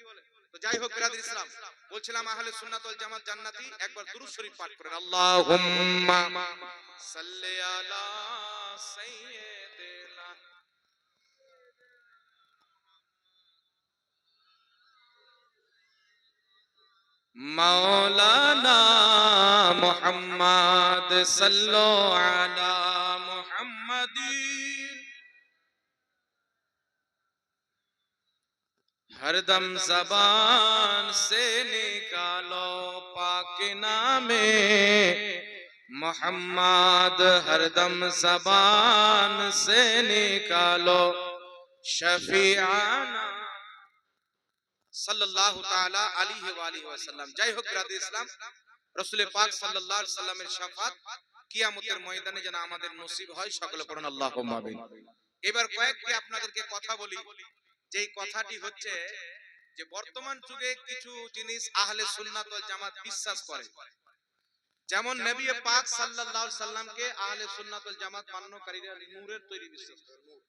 তো যাই হোক বিরাদর ইসলাম, বলছিলাম আহলে সুন্নাত ওয়াল জামাত জান্নাতি, একবার দুরূদ শরীফ পাঠ করেন। আল্লাহুম্মা সাল্লি আলা সাইয়্যিদিনা মাওলানা মুহাম্মদ সাল্লাল্লাহু আলা মুহাম্মাদিন हरदम ज़बान से निकालो पाक नामे मोहम्मद, हरदम ज़बान से निकालो शफीआना सल्लल्लाहु ताला अलैहि वसल्लम। যাই হোক বিরাদর ইসলাম, রাসূল পাক সাল্লাল্লাহু আলাইহি সাল্লামের শাফাত কিয়ামতের ময়দানে যেন আমাদের নসিব হয়, সকলে পড়ুন আল্লাহুম্মা আমিন। এবার কয়েকটি আপনাদেরকে কথা বলি, যেই কথাটি হচ্ছে যে বর্তমান যুগে কিছু জিনিস আহলে সুন্নাত ওয়াল জামাত বিশ্বাস করে। যেমন নবী পাক সাল্লাল্লাহু আলাইহি সাল্লামকে আহলে সুন্নাত ওয়াল জামাত মান্যকারীরা নূরের তৈরি বিশ্বাস করে। নূর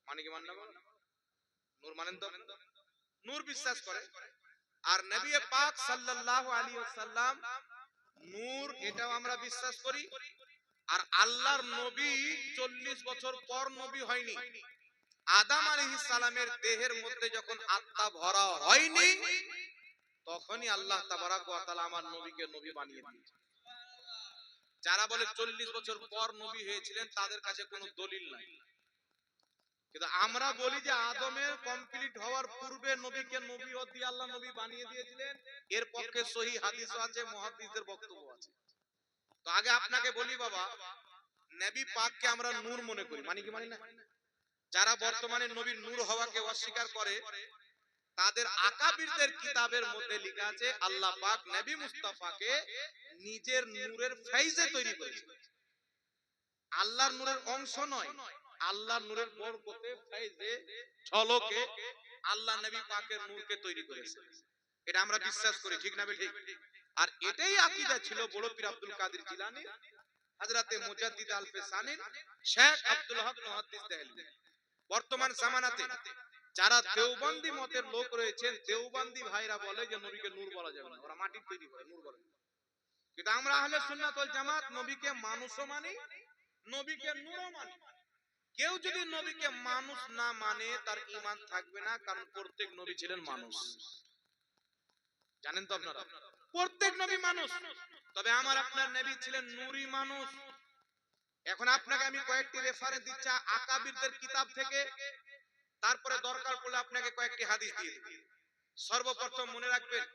মানে কি মান্য? নূর মানেন তো? নূর বিশ্বাস করে। আর নবী পাক সাল্লাল্লাহু আলাইহি ওয়াসাল্লাম নূর, এটাও আমরা বিশ্বাস করি। আর আল্লাহর নবী 40 বছর পর নবী হয়নি। আদম আলাইহিস সালামের দেহের মধ্যে যখন আত্মা ভরা হয়নি, তখনই আল্লাহ তাবারাক ওয়া তাআলা আমার নবীকে নবী বানিয়ে দিয়েছেন। যারা বলে 40 বছর পর নবী হয়েছিলেন, তাদের কাছে কোনো দলিল নাই। কিন্তু আমরা বলি যে আদমের কমপ্লিট হওয়ার পূর্বে নবীকে নবুয়ত দিয়ে আল্লাহ নবী বানিয়ে দিয়েছিলেন। এর পক্ষে সহিহ হাদিসও আছে, মুহাদ্দিসদের বক্তব্য আছে। তো আগে আপনাকে বলি বাবা, নবী পাককে আমরা নূর মনে করি, মানে কি মানি না? যারা বর্তমানে নবীর নূর হওয়াকে অস্বীকার করে, তাদের আকাবিরদের কিতাবের মধ্যে লেখা আছে আল্লাহ পাক নবী মুস্তাফাকে নিজের নূরের ফেইজে তৈরি করেছেন। আল্লাহর নূরের অংশ নয়, আল্লাহর নূরের বরকতে, ফেইজে, ঝলকে আল্লাহ নবী পাকের নূরকে তৈরি করেছেন। এটা আমরা বিশ্বাস করি, ঠিক না ঠিক? আর এটাই আকীদা ছিল বড় পীর আব্দুল কাদের জিলানী, হযরতে মুজাদ্দিদ আল-ফিসানী, শেখ আব্দুল হক মুহাদ্দিস দেহলভী। বর্তমান জামানাতে যারা দেওবন্দি মতের লোক রয়েছেন, দেওবন্দি ভাইরা বলে যে নবীকে নূর বলা যাবে না, ওরা মাটির তৈরি করে নূর বলে। কিন্তু আমরা আহলে সুন্নাত ওয়াল জামাত নবীকে মানুষও মানি, নবীকে নূরও মানি। কেউ যদি নবীকে মানুষ না মানে, তার ঈমান থাকবে না, কারণ প্রত্যেক নবী ছিলেন মানুষ। জানেন তো আপনারা, প্রত্যেক নবী মানুষ। তবে আমার আপনার নবী ছিলেন নূরী মানুষ। এখন আপনাকে আমি কয়েকটি রেফারেন্স দিচ্ছি আকাবিরদের কিতাব থেকে, তারপরে দরকার পড়লে আপনাকে কয়েকটি হাদিস দিয়ে দেব। সর্বপ্রথম মনে রাখবেন,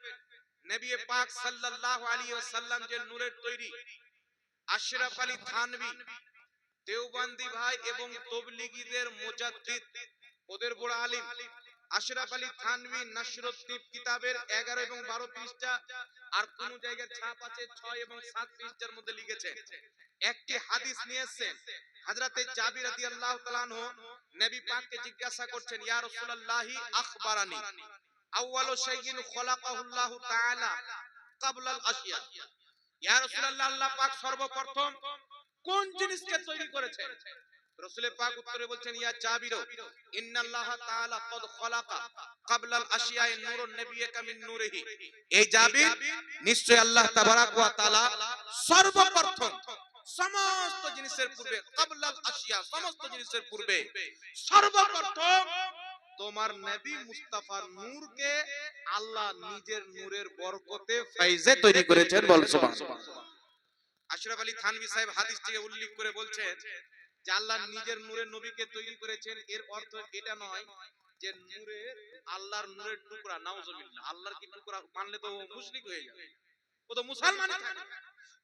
নবী পাক সাল্লাল্লাহু আলাইহি ওয়াসাল্লাম যে নূরের তৈরি, আশরাফ আলী থানভী দেওবন্দি ভাই এবং তাবলীগীদের মুজাদ্দিদ, ওদের বড় আলিম আশরাফ আলী থানভী নাশরুত-তিব কিতাবের 11 এবং 12 পৃষ্ঠা, আর কোন জায়গায় ছাপ আছে 6 এবং 7 পৃষ্ঠার মধ্যে লিখেছেন। একটি হাদিস নিয়ে এসেছেন, হযরতে জাবির রাদিয়াল্লাহু তাআলা আনহু নবী পাককে জিজ্ঞাসা করছেন, ইয়া রাসূলুল্লাহি আখবারানি আউয়ালু শাইইন খলাকাহুল্লাহু তাআলা ক্বাবলাল আশিয়া। ইয়া রাসূলুল্লাহ, আল্লাহ পাক সর্বপ্রথম কোন জিনিসকে তৈরি করেছেন? রাসূল পাক উত্তরে বলছেন, ইয়া জাবির ইন্নাল্লাহ তাআলা ক্বাদ খলাকা ক্বাবলাল আশিয়া'i নূরুন নাবিয়্যিকা মিন নূরিহি। এই জাবির, নিশ্চয় আল্লাহ তাবারাক ওয়া তাআলা সর্বপ্রথম সমস্ত জিনিসের পূর্বে, ক্বাবলাল আশিয়া সমস্ত জিনিসের পূর্বে সর্বপ্রথম তোমার নবী মুস্তাফার নূরকে আল্লাহ নিজের নূরের বরকতে ফেইজে তৈরি করেছেন। বল সুবহানাল্লাহ। আশরাফ আলী থানভী সাহেব হাদিস থেকে উল্লেখ করে বলছেন যে আল্লাহ নিজের নূরের নবীকে তৈরি করেছেন। এর অর্থ এটা নয় যে নূরের, আল্লাহর নূরের টুকরা, নাউজুবিল্লাহ। আল্লাহর কি টুকরা মানলে তো মুশরিক হয়ে যাবে, ও তো মুসলমানই থাকে।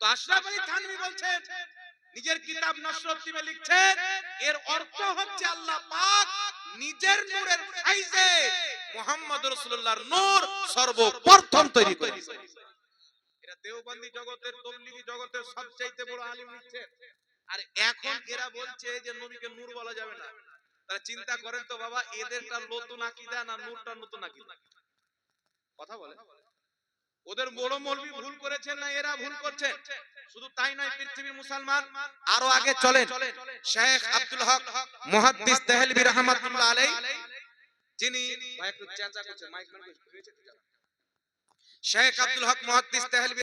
তো আশরাফ আলী থানভী বলছেন, নিজের কিতাব নাশরুত-তিবে লিখছেন, এর অর্থ হচ্ছে আল্লাহ পাক নিজের নূরের ফেইজে মুহাম্মদ রাসূলুল্লাহর নূর সর্বপ্রথম তৈরি করেছেন। এটা দেওবন্দি জগতের, তাবলীগী জগতের সবচেয়ে বড় আলিম লিখছেন। আর এখন এরা বলছে যে নবীকে নূর বলা যাবে না। তাহলে চিন্তা করেন তো বাবা, এদেরটা নতুন আকীদা না নূরটা নতুন আকীদা? কথা বলে। ওদের বড় মৌলবি ভুল করেছেন না এরা ভুল করছেন? শুধু তাই নয়, পৃথিবীর মুসলমান আরো আগে চলেন। শেখ আব্দুল হক মুহাদ্দিস দেহলভী রাহমাতুল্লাহ আলাইহি, যিনি ভাই একটু চেঁচা করছে মাইক ম্যান, শেখ আব্দুল হক মুহাদ্দিস দেহলভী